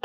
Oh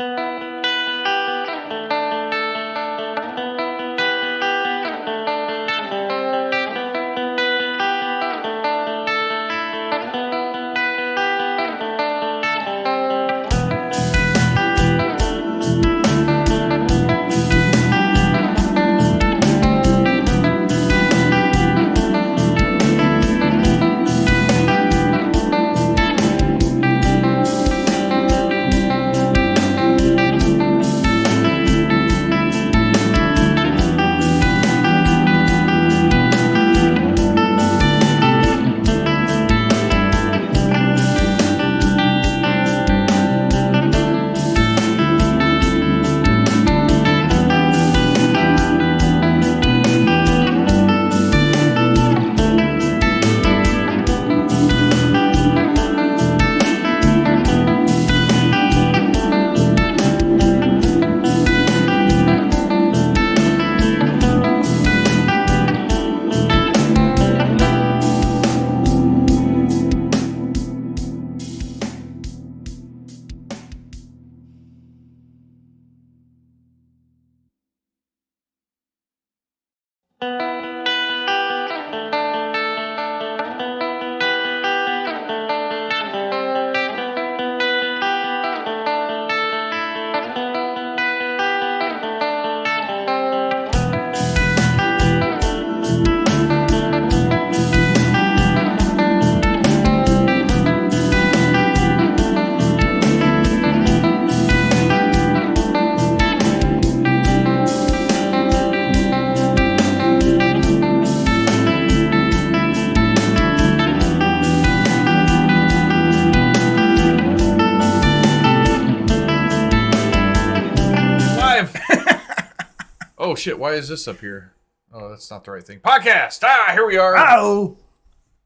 shit, why is this up here? Oh, that's not the right thing. Podcast! Here we are. Oh!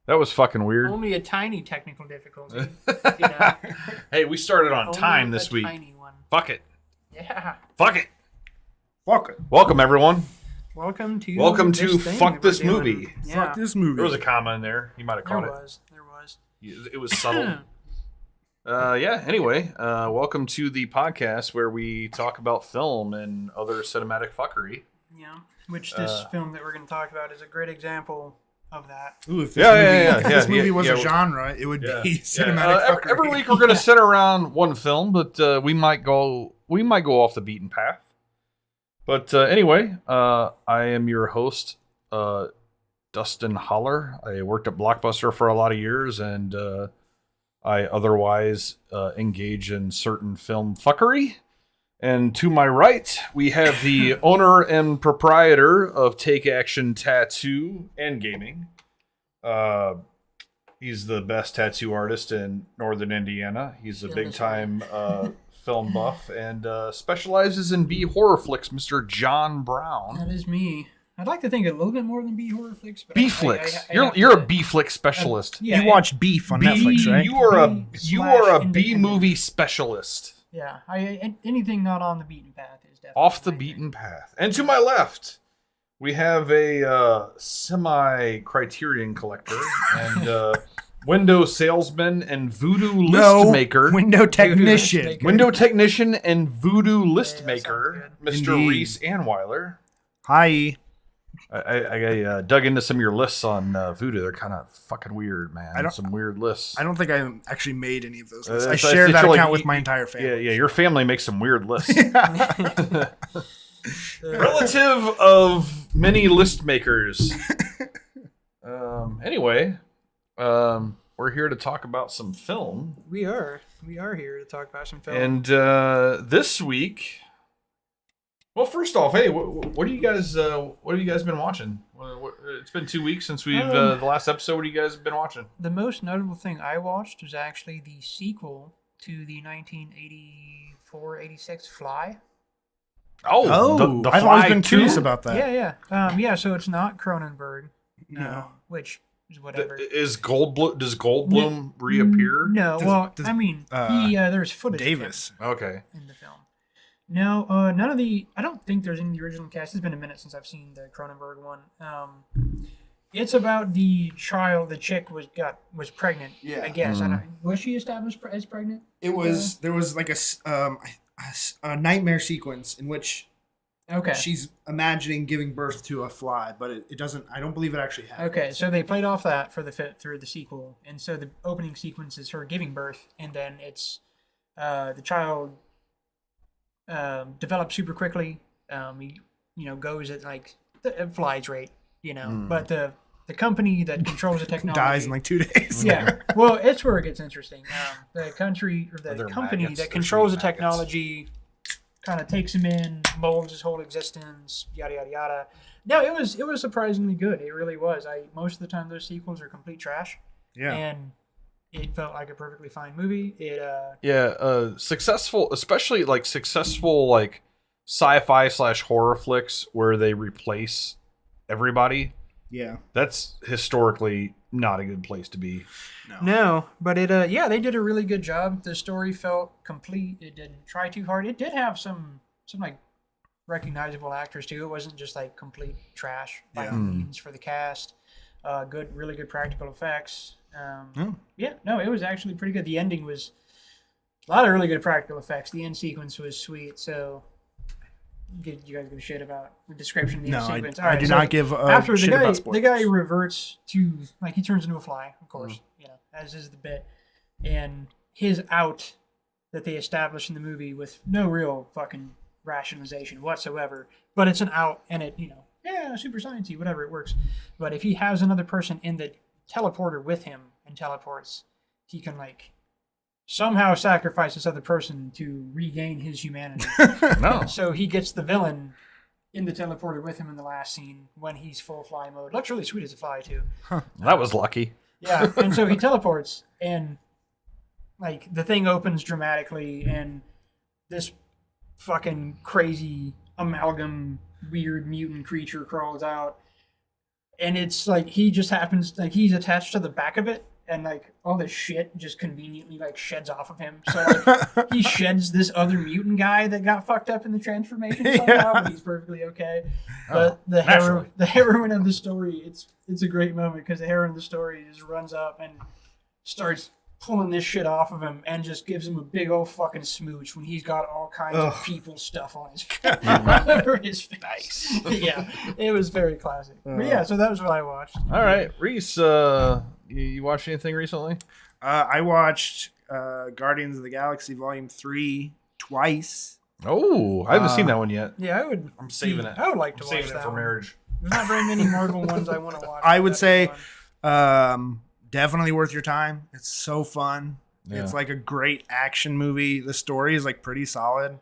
That was fucking weird. Only a tiny technical difficulty. Hey, we started on Only time this week. Tiny one. Fuck it. Yeah. Fuck it. Fuck it. Welcome, everyone. Welcome to Fuck This Movie. Yeah. Fuck this movie. There was a comma in there. You might have caught it. There was. It was subtle. Anyway, welcome to the podcast where we talk about film and other cinematic fuckery. Yeah. Which this film that we're going to talk about is a great example of that. Ooh, if this movie was yeah. a genre, it would be cinematic fuckery. Every week we're going to center around one film, but we might go off the beaten path. But anyway, I am your host, Dustin Holler. I worked at Blockbuster for a lot of years, and I otherwise engage in certain film fuckery. And to my right, we have the owner and proprietor of Take Action Tattoo and Gaming. He's the best tattoo artist in Northern Indiana. He's a big-time film buff and specializes in B horror flicks, Mr. John Brown. That is me. I'd like to think a little bit more than B horror flicks. But B flicks. You're a B flick specialist. You watch Beef on Netflix, right? You are a B movie specialist. Yeah, anything not on the beaten path is definitely Off the beaten path. And to my left, we have a semi-criterion collector and window salesman and voodoo list maker. Window technician. Window technician and voodoo list maker, that Mr. Indeed. Reese Anweiler. Hi. I dug into some of your lists on Voodoo. They're kind of fucking weird, man. Some weird lists. I don't think I actually made any of those lists. I It's shared that like account with my entire family. Yeah, your family makes some weird lists. Relative of many list makers. Anyway, we're here to talk about some film. We are here to talk about some film. And this week, well, first off, hey, what have you guys been watching? It's been 2 weeks since we've the last episode. What have you guys been watching? The most notable thing I watched was actually the sequel to the 1984-86 Fly. Oh, the I've Fly always been 2? curious about that. Yeah. So it's not Cronenberg. No. Which is whatever. Does Goldblum reappear? No. There's footage Davis. Okay. in the film. No, none of the. I don't think there's any of the original cast. It's been a minute since I've seen the Cronenberg one. It's about the child. The chick was pregnant. Yeah. I guess. I don't. Was she established as pregnant? It was. There was like a. a nightmare sequence in which Okay. she's imagining giving birth to a fly, but it doesn't. I don't believe it actually happens. Okay, so they played off that for through the sequel, and so the opening sequence is her giving birth, and then it's the child develops super quickly. He goes at like the flies rate, but the company that controls the technology Dies in like 2 days. Yeah, well, it's where it gets interesting. The country or the company maggots? that They're controls the shooting maggots. technology kind of takes him in, molds his whole existence, yada yada yada. No, it was surprisingly good. It really was. Most of the time those sequels are complete trash, Yeah. and it felt like a perfectly fine movie. Successful, especially like successful like sci-fi / horror flicks where they replace everybody. Yeah. That's historically not a good place to be. No, but they did a really good job. The story felt complete. It didn't try too hard. It did have some like recognizable actors too. It wasn't just like complete trash by any means for the cast. Really good practical effects. Yeah, no, it was actually pretty good. The ending was a lot of really good practical effects. The end sequence was sweet. So, you guys give a shit about the description of the end sequence? I do not give after shit about spoilers. the guy reverts to like he turns into a fly, of course, as is the bit, and his out that they establish in the movie with no real fucking rationalization whatsoever. But it's an out, and it super sciencey, whatever, it works. But if he has another person in the teleporter with him and teleports, he can like somehow sacrifice this other person to regain his humanity. No. So he gets the villain in the teleporter with him in the last scene when he's full fly mode. Looks really sweet as a fly too. That was lucky. Yeah, and so he teleports, and like the thing opens dramatically, and this fucking crazy amalgam weird mutant creature crawls out, and it's like he just happens like he's attached to the back of it, and like all this shit just conveniently like sheds off of him. So like he sheds this other mutant guy that got fucked up in the transformation somehow, but he's perfectly okay. But the heroine of the story, it's a great moment because the heroine of the story just runs up and starts pulling this shit off of him and just gives him a big old fucking smooch when he's got all kinds of people stuff on his over his face. Nice. Yeah, it was very classic. But yeah, so that was what I watched. All right, Reese, you watched anything recently? I watched Guardians of the Galaxy Volume 3 twice. Oh, I haven't seen that one yet. Yeah, I'm saving it. I would like to I'm watch saving that it for one. marriage. There's not very many Marvel ones I want to watch. I would That'd say be fun. definitely worth your time. It's so fun. Yeah. It's like a great action movie. The story is like pretty solid.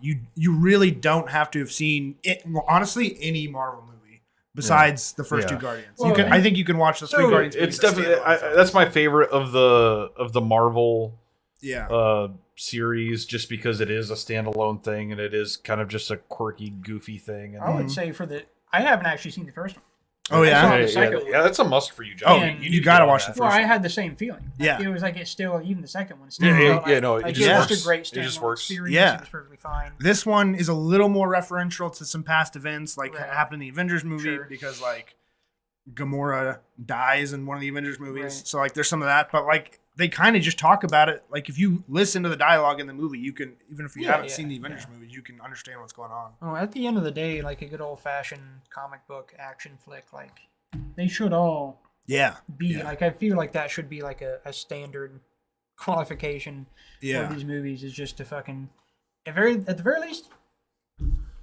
You really don't have to have seen it. Honestly, any Marvel movie besides the first two Guardians. Well, I think you can watch the three Guardians. It's movies as definitely standalone films. that's my favorite of the Marvel Yeah. series, just because it is a standalone thing and it is kind of just a quirky, goofy thing. And I would say I haven't actually seen the first one. Oh I saw yeah. the yeah, second one. that's a must for you, Oh, John. And you gotta watch the Well, first I one. had the same feeling. Like, Yeah. it was like it's still even the second one. Still Yeah, felt yeah, like, no, it like, just was works. a great It just standalone works. experience. Yeah. It was perfectly fine. This one is a little more referential to some past events, like Right. happened in the Avengers movie, Sure. because like Gamora dies in one of the Avengers movies. Right. So like there's some of that, but like they kind of just talk about it. Like if you listen to the dialogue in the movie, you can, even if you Yeah, haven't yeah, seen the Avengers yeah. movies, you can understand what's going on. Well, at the end of the day, like a good old fashioned comic book action flick, like they should all Yeah. be Yeah. like. I feel like that should be like a standard qualification Yeah. for these movies is just to fucking at the very least,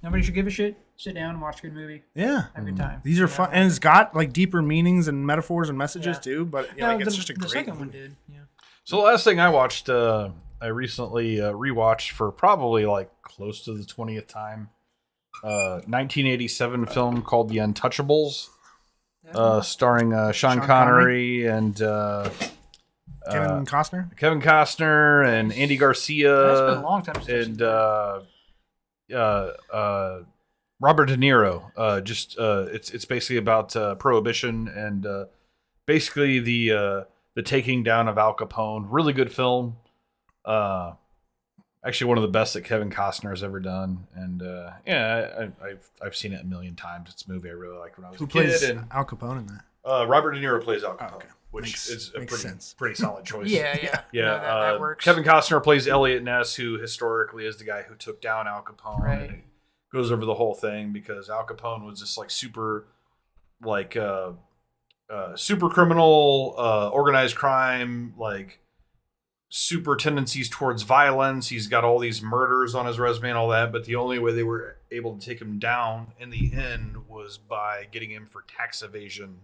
nobody should give a shit. Sit down and watch a good movie. Yeah. Have a good time. These are fun, and it's got like deeper meanings and metaphors and messages Yeah. too. But No, like, it's just a the great second movie. one did. Yeah. So the last thing I watched, I recently rewatched for probably like close to the 20th time. 1987 film called The Untouchables, starring Sean Connery and Kevin Costner. Kevin Costner and Andy Garcia. It's been a long time since I've seen and Robert De Niro. It's basically about prohibition and basically the taking down of Al Capone. Really good film. Actually, one of the best that Kevin Costner has ever done. And I've seen it a million times. It's a movie I really liked when I was Who a plays kid. And Al Capone in that? Robert De Niro plays Al Capone, okay. which is a makes sense. pretty solid choice. Yeah. Yeah, No, that works. Kevin Costner plays Elliot Ness, who historically is the guy who took down Al Capone. Right. And it goes over the whole thing because Al Capone was just like super criminal, organized crime, like super tendencies towards violence. He's got all these murders on his resume and all that, but the only way they were able to take him down in the end was by getting him for tax evasion,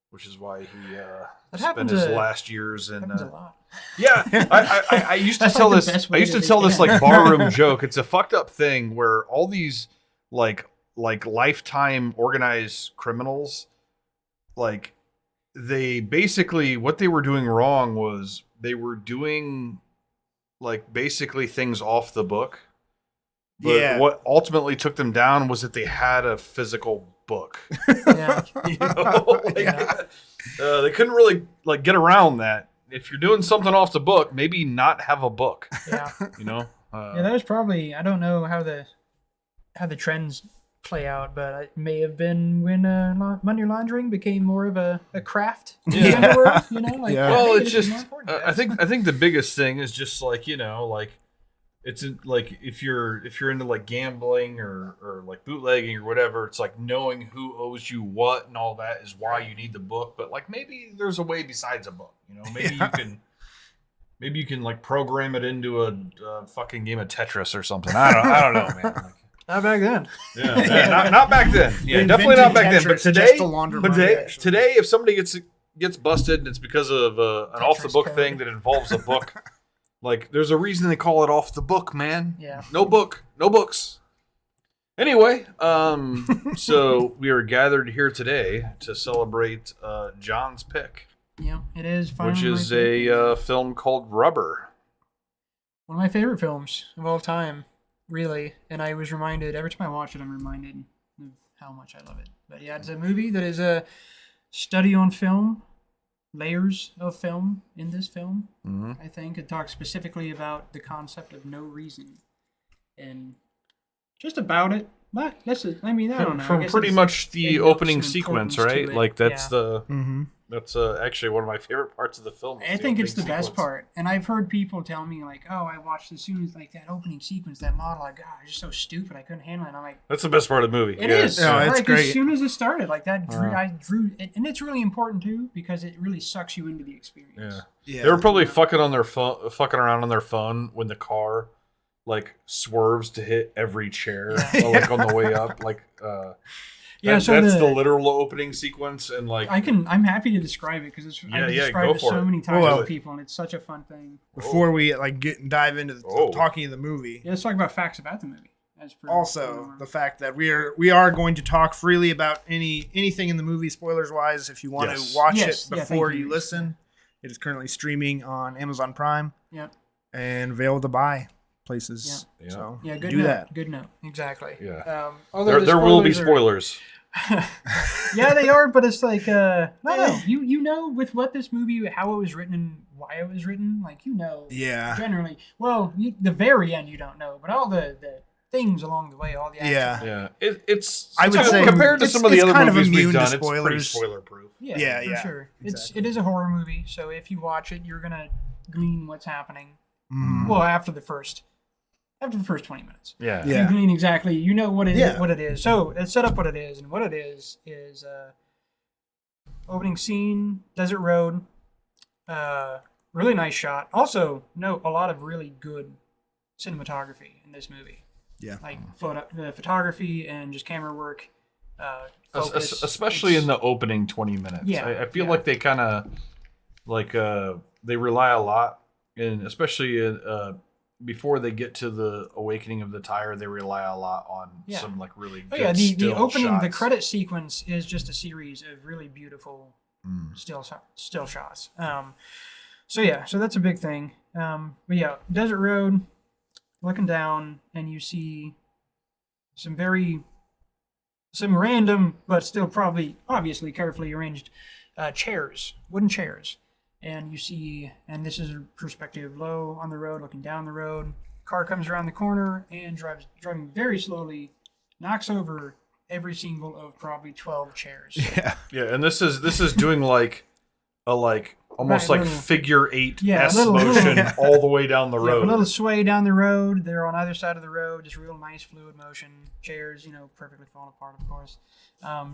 which is why he spent his last years in. Happens a lot. Yeah, I used to That's tell like the this. best I way used to to tell make this it. like barroom joke. It's a fucked up thing where all these like lifetime organized criminals, like they basically what they were doing wrong was they were doing like basically things off the book. But what ultimately took them down was that they had a physical book. Yeah. You know? They couldn't really like get around that. If you're doing something off the book, maybe not have a book. Yeah. You know? Yeah, that was probably, I don't know how the trends play out, but it may have been when money laundering became more of a craft in the world, you know? Like, Well, hey, it's this is just more important, I guys. think the biggest thing is just like, you know, like it's like if you're into like gambling or like bootlegging or whatever, it's like knowing who owes you what and all that is why you need the book. But like maybe there's a way besides a book, you know? Maybe you can like program it into a fucking game of Tetris or something. I don't know, man. Like, Not back then. yeah, not back then. Yeah, They definitely not back invented then. But Tetris today, just to launder money, actually. today, if somebody gets busted and it's because of an off the book code. thing that involves a book, like there's a reason they call it off the book, man. Yeah. No book, no books. Anyway, so we are gathered here today to celebrate John's pick, Yeah, it is finally which is my favorite. a film called Rubber. One of my favorite films of all time, really. And I was reminded, every time I watch it, I'm reminded of how much I love it. But yeah, it's a movie that is a study on film, layers of film in this film. Mm-hmm. I think it talks specifically about the concept of no reason. And just about it. But that's it. I mean, I don't know. I From guess pretty it's much the in opening notes and sequence, importance right? to it. Like that's Yeah. the Mm-hmm. that's actually one of my favorite parts of the film. I think it's the best part. And I've heard people tell me, like, oh, I watched as soon as, like, that opening sequence, that monologue, God, it's just so stupid. I couldn't handle it. And I'm like, That's the best part of the movie. it is. No, it's Like, great. as soon as it started, like, that drew, and it's really important, too, because it really sucks you into the experience. Yeah. They were probably fucking around on their phone when the car like swerves to hit every chair like on the way up. Like Yeah, so that's the literal opening sequence, and like I'm happy to describe it because I've described go it for so it. many times Well, with people, and it's such a fun thing. Before we like dive into talking of the movie, Yeah, let's talk about facts about the movie. As per also the fact that we are going to talk freely about anything in the movie, spoilers wise. If you want Yes. to watch Yes. it Yeah, before thank you. you listen, it is currently streaming on Amazon Prime Yeah. and available to buy places. Yeah. So Yeah, good do note. that. Good note. Exactly. Yeah. Although there will be spoilers spoilers. yeah, they are, but it's like no. You know with what this movie, how it was written and why it was written, like you know. Yeah. Generally, well, the very end you don't know, but all the things along the way, all the action. Yeah. It's I would say compared to it's- some of the it's other kind of movies we've immune to done, it's pretty spoilers. spoiler proof. Yeah, Yeah, for yeah, sure. exactly. It is a horror movie, so if you watch it, you're gonna glean what's happening. Mhm. Well, after the first 20 minutes. Yeah. Yeah. You glean exactly. You know what it is. Yeah. What it is. So let's set up what it is, and what it is opening scene, desert road. Really nice shot. Also, note a lot of really good cinematography in this movie. Yeah. Like the photography and just camera work. Focus. Especially It's- in the opening 20 minutes. Yeah, I feel yeah. like they kind of like they rely a lot, and especially before they get to the awakening of the tire, they rely a lot on Yeah. some like really Oh good yeah, the still opening, the shots. credit sequence is just a series of really beautiful still shots. So that's a big thing. But yeah, desert road, looking down, and you see some random, but still probably obviously carefully arranged wooden chairs. And you see, and this is a perspective low on the road, looking down the road. Car comes around the corner and driving very slowly, knocks over every single of probably 12 chairs. Yeah. Yeah, and this is doing like a almost Right, like little- figure eight Yeah, S little- motion all the way down the Yeah, road. a little sway down the road. They're on either side of the road, just real nice fluid motion. Chairs, perfectly falling apart, of course.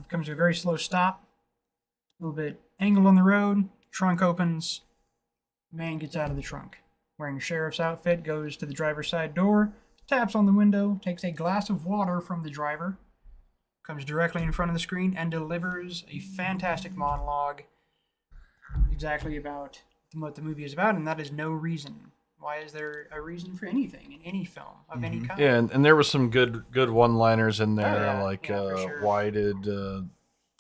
Comes to a very slow stop. A little bit angled on the road. Trunk opens. Man gets out of the trunk. Wearing a sheriff's outfit, goes to the driver's side door, taps on the window, takes a glass of water from the driver, comes directly in front of the screen, and delivers a fantastic monologue exactly about what the movie is about, and that is no reason. Why is there a reason for anything in any film of any kind? Yeah, and there was some good one-liners in there, for sure. why did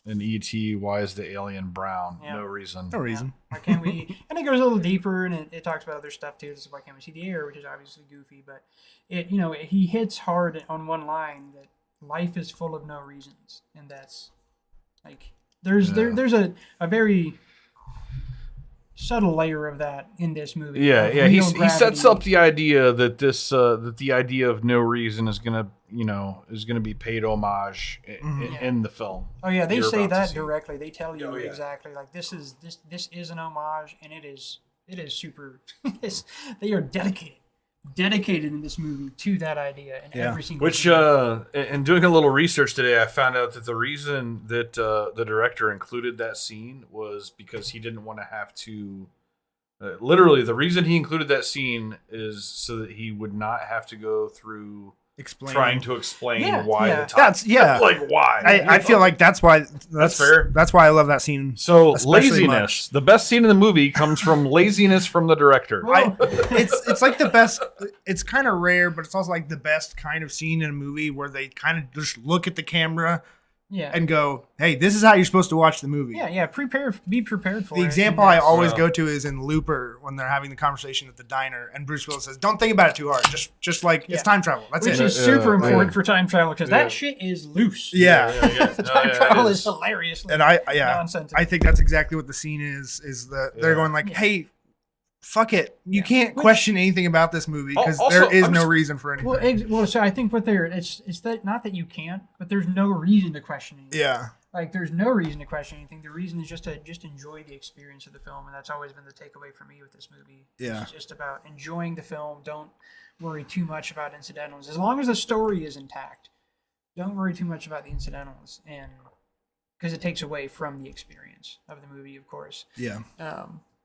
in E.T. why is the alien brown? Yeah. No reason. No reason. Why can't we? And it goes a little deeper, and it talks about other stuff too. This is why can't we see the air, which is obviously goofy, but he hits hard on one line that life is full of no reasons, and that's like there's a very subtle layer of that in this movie. Yeah, of he real sets gravity. up the idea that the idea of no reason is gonna be paid homage in the film. Oh yeah, they you're say about to that see. directly. They tell you Oh, yeah. exactly like this is an homage, and it is super. They are dedicated in this movie to that idea in every single. Which, scene. in doing a little research today, I found out that the reason that the director included that scene was because he didn't want to have to. Literally, the reason he included that scene is so that he would not have to go through Explain. trying to explain Yeah, why yeah. the time. That's like why. I feel like that's why that's fair. That's why I love that scene. So especially laziness. much. The best scene in the movie comes from laziness from the director. It's like the best. It's kind of rare, but it's also like the best kind of scene in a movie where they kind of just look at the camera yeah, and go, "Hey, this is how you're supposed to watch the movie." yeah. Be prepared for The it. example And I that's- always go to is in Looper when they're having the conversation at the diner, and Bruce Willis says, "Don't think about it too hard. Just like Yeah. it's time travel. That's which it." is super Yeah. important for time travel because Yeah. that shit is loose. yeah. Time travel is hilarious. And I nonsense. I think that's exactly what the scene is that they're going like, Yeah. "Hey, fuck it. You Yeah. can't question anything about this movie because Also, there is I'm no just- reason for anything." So I think what it's that not that you can't, but there's no reason to question anything. Yeah. Like there's no reason to question anything. The reason is just to enjoy the experience of the film, and that's always been the takeaway for me with this movie. Yeah. It's just about enjoying the film. Don't worry too much about incidentals. As long as the story is intact, don't worry too much about the incidentals, and because it takes away from the experience of the movie, of course. Yeah.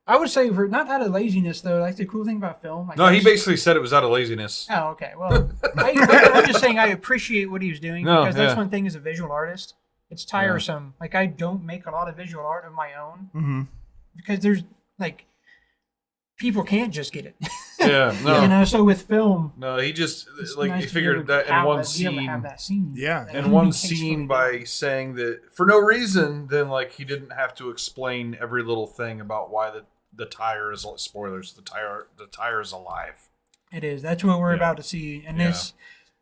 I would say for not out of laziness though. Like the cool thing about film. Like No, he this- basically said it was out of laziness. Oh, okay. Well, I'm just saying I appreciate what he was doing No, because that's yeah. one thing as a visual artist. It's tiresome. Like I don't make a lot of visual art of my own Mm-hmm. because there's like people can't just get it. Yeah, no. So with film, No, he just it's like nice he to be figured able to that in have one that- be able to scene. have that scene. Yeah. And In the one movie takes scene fully by saying that for no reason, then like he didn't have to explain every little thing about why the tire is spoilers. The tire is alive. It is. That's what we're Yeah. about to see. And Yeah. this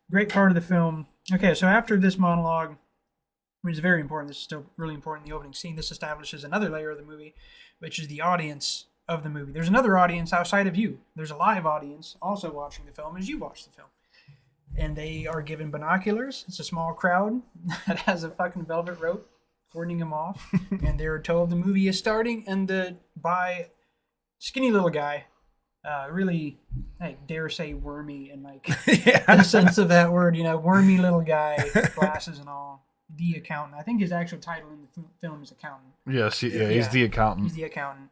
great part of the film. Okay, so after this monologue, which is very important, this is still really important in the opening scene, this establishes another layer of the movie, which is the audience of the movie. There's another audience outside of you. There's a live audience also watching the film as you watch the film. And they are given binoculars. It's a small crowd that has a fucking velvet rope cordoning them off. And they're told the movie is starting and by skinny little guy, really, I dare say wormy in like the sense of that word, wormy little guy, glasses and all. The accountant. I think his actual title in the film is accountant. Yes, he's the He's accountant. the accountant.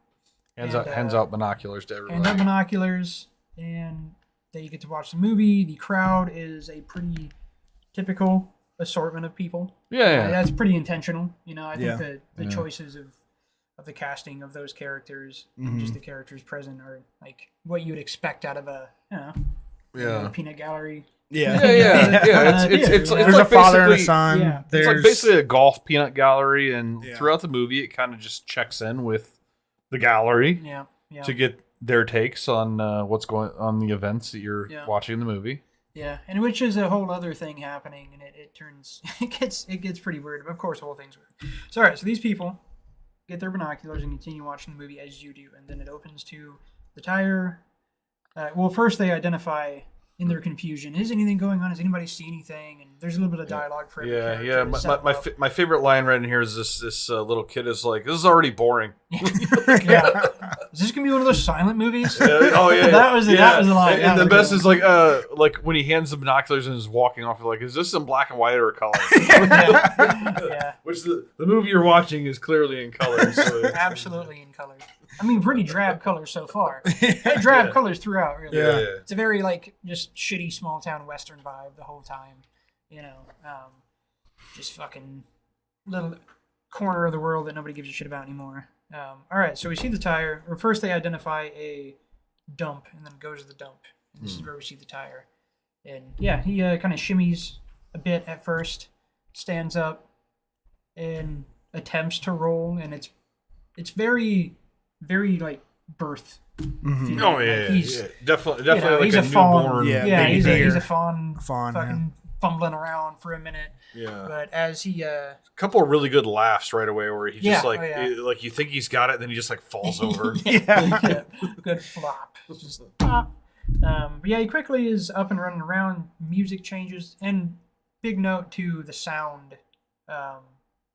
Hands out binoculars to everybody. And have binoculars, and they get to watch the movie. The crowd is a pretty typical assortment of people. Yeah. That's pretty intentional. I think Yeah. the choices of the casting of those characters, and just the characters present, are like what you would expect out of a peanut gallery. Yeah. Yeah. It's There's like a father and a basically- son. Yeah. It's like basically a golf peanut gallery, and Yeah. throughout the movie, it kind of just checks in with the gallery Yeah. to get their takes on what's going on the events that you're Yeah. watching in the movie. Yeah, and which is a whole other thing happening, and it turns it gets pretty weird. But of course, the whole thing's weird. So, all right, so these people get their binoculars and continue watching the movie as you do, and then it opens to the tire. Well, first they identify in their confusion. Is anything going on? Does anybody see anything? And there's a little bit of dialogue for every character. Yeah. My favorite line right in here is this little kid is like, "This is already boring." Yeah. Is this gonna be one of those silent movies? Oh yeah. That was the line. And the best is like when he hands the binoculars and is walking off, like, "Is this in black and white or color?" Yeah. Which the movie you're watching is clearly in color. So Absolutely in color. I mean, pretty drab colors so far. Drab colors throughout, really. Yeah. It's a very, like, just shitty small town Western vibe the whole time. You know, just fucking little corner of the world that nobody gives a shit about anymore. All right, so we see the tire. Or first they identify a dump and then go to the dump. And this is where we see the tire. And yeah, he kind of shimmies a bit at first, stands up, and attempts to roll, and it's very, very like birth. Mm-hmm. Oh yeah, like he's, definitely you know, like he's a a fawn. newborn. Yeah, he's bear. a fawn fucking yeah. fumbling around for a minute. Yeah. But as he A couple of really good laughs right away where he just Yeah, like you think he's got it, then he just like falls over. yeah, good flop. Just pop. But yeah, he quickly is up and running around. Music changes, and big note to the sound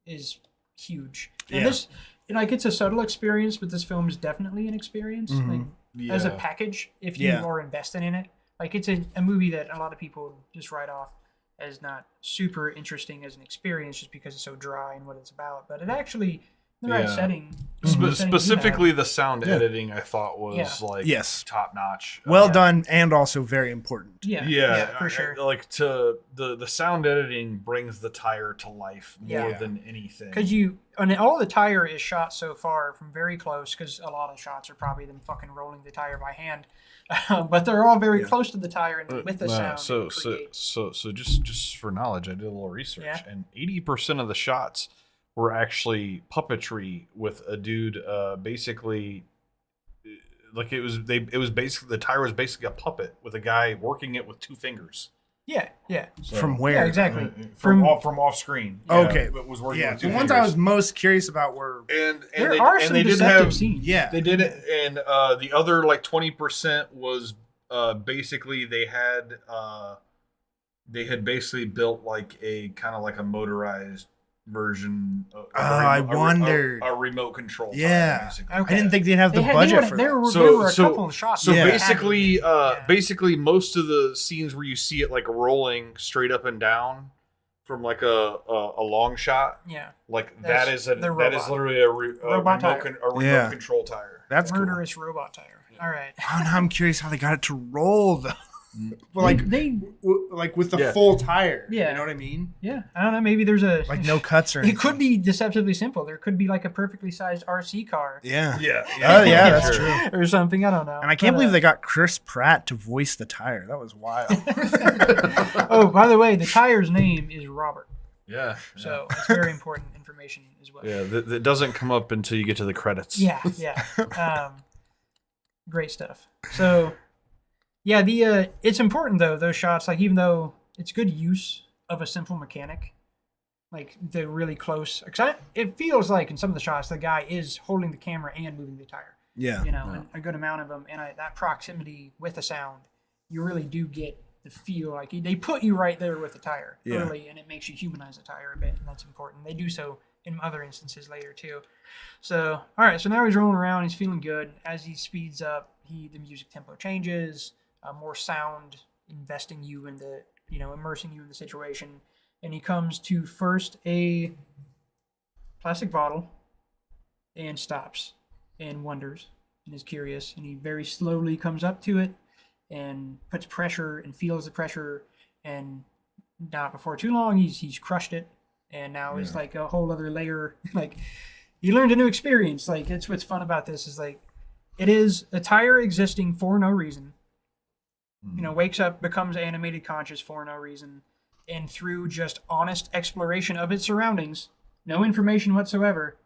is huge. And Yeah. this, like, it's a subtle experience, but this film is definitely an experience. Like, as a package, if you are invested in it, like, it's a movie that a lot of people just write off as not super interesting as an experience just because it's so dry and what it's about. But it actually, in the right setting. Specifically, the sound editing I thought was like Yes. top notch. Well done, and also very important. Yeah, for sure. Like to the sound editing brings the tire to life more Yeah. than anything. Because all the tire is shot so far from very close, because a lot of shots are probably them fucking rolling the tire by hand. But they're all very close to the tire and with the sound. So just for knowledge, I did a little research, and 80% of the shots were actually puppetry with a dude basically like it was basically the tire was basically a puppet with a guy working it with two fingers. Yeah. So, From where? Yeah, exactly. From off screen. Okay. It was working Yeah, with two the fingers. ones I was most curious about were and There are some deceptive scenes. yeah. They did it, and the other like 20% was basically they had basically built like a kind of like a motorized version. I wondered. A remote control. Yeah. Tire, basically. Okay. I didn't think they'd have the budget for there that. were a couple of shots. So that basically, happened. basically most of the scenes where you see it like rolling straight up and down from like a long shot, Yeah. like That's that is the robot. that is literally a remote tire. remote control tire. That's cool. Murderous robot tire. All right. Oh, now I'm curious how they got it to roll though. Like they like with the full tire. Yeah. You know what I mean? Yeah, I don't know. Maybe there's a Like no cuts or anything. It could be deceptively simple. There could be like a perfectly sized RC car Yeah. Yeah. Oh yeah, that's true. or something. I don't know. And I can't believe they got Chris Pratt to voice the tire. That was wild. Oh, by the way, the tire's name is Robert, Yeah. so it's very important information as well. Yeah, that doesn't come up until you get to the credits. Yeah. Great stuff. So, yeah, it's important though, those shots, like, even though it's good use of a simple mechanic, like the really close, because it feels like in some of the shots the guy is holding the camera and moving the tire. Yeah. And a good amount of them, and that proximity with the sound, you really do get the feel like they put you right there with the tire early, and it makes you humanize the tire a bit, and that's important. They do so in other instances later too. So, all right, so now he's rolling around, he's feeling good. As he speeds up, the music tempo changes, more sound, investing you in the, immersing you in the situation, and he comes to first a plastic bottle and stops and wonders and is curious, and he very slowly comes up to it and puts pressure and feels the pressure, and not before too long he's crushed it, and now it's like a whole other layer. Like, you learned a new experience. Like, it's what's fun about this is like it is a tire existing for no reason. Wakes up, becomes animated conscious for no reason, and through just honest exploration of its surroundings, no information whatsoever,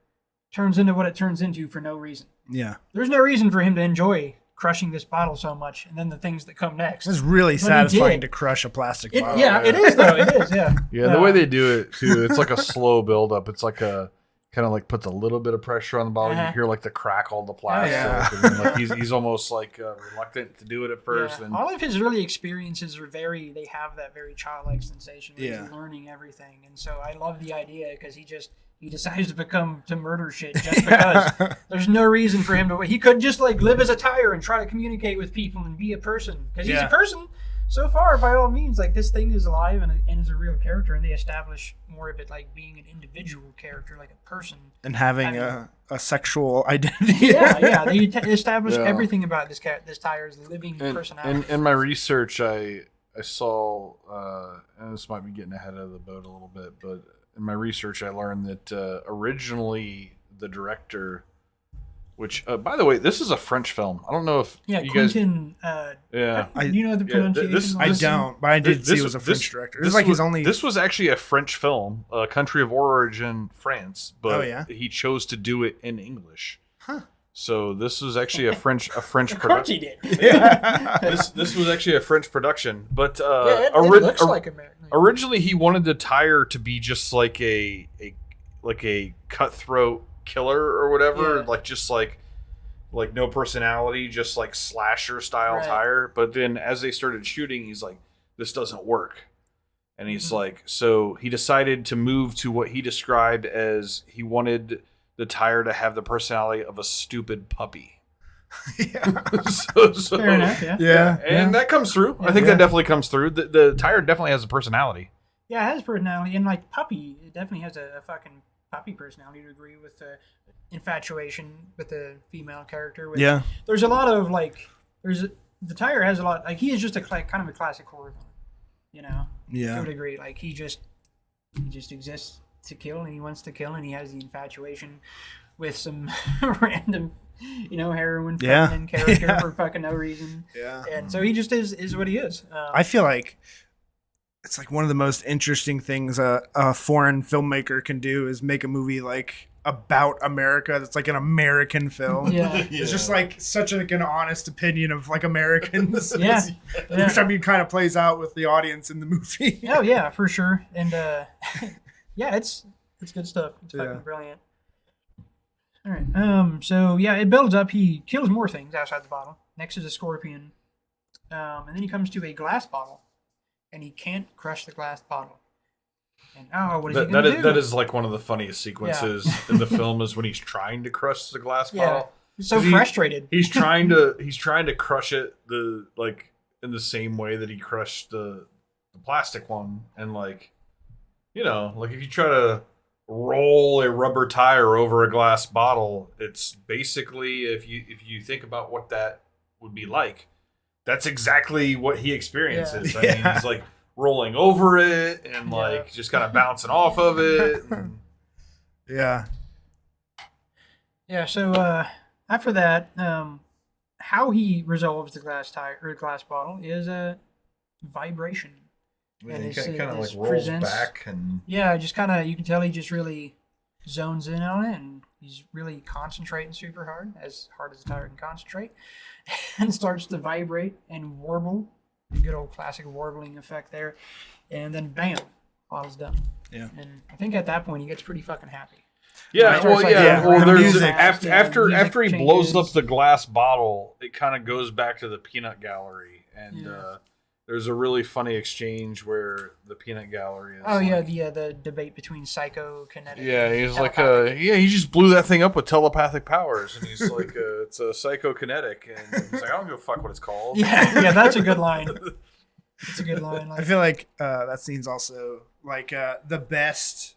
turns into what it turns into for no reason. Yeah. There's no reason for him to enjoy crushing this bottle so much, and then the things that come next. It's really But he satisfying did. to crush a plastic bottle. Yeah, it is though. It is, yeah. Yeah, the way they do it too, it's like a slow build up. It's like a kind of like puts a little bit of pressure on the bottle. You hear like the crackle of the plastic. Yeah. And then, like he's almost like reluctant to do it at first. Yeah. And all of his early experiences are they have that very childlike sensation where Yeah. he's learning everything. And so I love the idea because he decides to murder shit just because there's no reason for him to. He could just like live as a tire and try to communicate with people and be a person because he's a person. So far, by all means, like this thing is alive and is a real character, and they establish more of it like being an individual character, like a person, and having a sexual identity. yeah. They establish everything about this tire's living personality. In my research, I saw, and this might be getting ahead of the boat a little bit, but in my research, I learned that originally the director, which by the way, this is a French film. I don't know if you Quentin, guys, do you know the pronunciation? I don't, but I did see it was a French director. This was actually a French film, country of origin France, but he chose to do it in English. Huh. So this was actually a French Of course production. he did. This was actually a French production, but it looks like American. Originally he wanted the tire to be just like a cutthroat killer or whatever, like no personality, just like slasher style tire. But then as they started shooting, he's like, this doesn't work. And he's like, so he decided to move to what he described as he wanted the tire to have the personality of a stupid puppy. Fair enough, and that comes through. I think that definitely comes through. The tire definitely has a personality. Yeah, it has personality, and like puppy, it definitely has a fucking puppy personality to agree with the infatuation with the female character. There's a lot of like, the tire has a lot, like he is just kind of a classic horror villain, you know? To a degree. Like he just exists to kill, and he wants to kill, and he has the infatuation with some random, heroin character for fucking no reason. Yeah. And so he just is what he is. I feel like it's like one of the most interesting things a foreign filmmaker can do is make a movie like about America that's like an American film. It's just like such like an honest opinion of like Americans. Which I mean kind of plays out with the audience in the movie. Oh yeah, for sure. And it's good stuff. It's fucking brilliant. All right. So yeah, it builds up. He kills more things outside the bottle. Next is a scorpion. And then he comes to a glass bottle. And he can't crush the glass bottle. And what is he going to do? That is like one of the funniest sequences in the film is when he's trying to crush the glass bottle. He's so frustrated. He's trying to crush it in the same way that he crushed the plastic one, and like if you try to roll a rubber tire over a glass bottle, it's basically if you think about what that would be like. That's exactly what he experiences. I mean, he's like rolling over it and like just kind of bouncing off of it. And... Yeah. So after that, how he resolves the glass bottle is a vibration. And he kind of like rolls back and just kind of, you can tell he just really zones in on it, and he's really concentrating super hard as the tire can concentrate, and starts to vibrate and warble. The good old classic warbling effect there. And then bam, bottle's done. Yeah. And I think at that point he gets pretty fucking happy. Yeah, well, there's music. After he blows up the glass bottle, it kind of goes back to the peanut gallery, and there's a really funny exchange where the peanut gallery is. The debate between psychokinetic. Yeah, he's like, he just blew that thing up with telepathic powers, and he's like, it's a psychokinetic, and he's like, I don't give a fuck what it's called. Yeah, that's a good line. It's a good line. I feel like that scene's also like the best,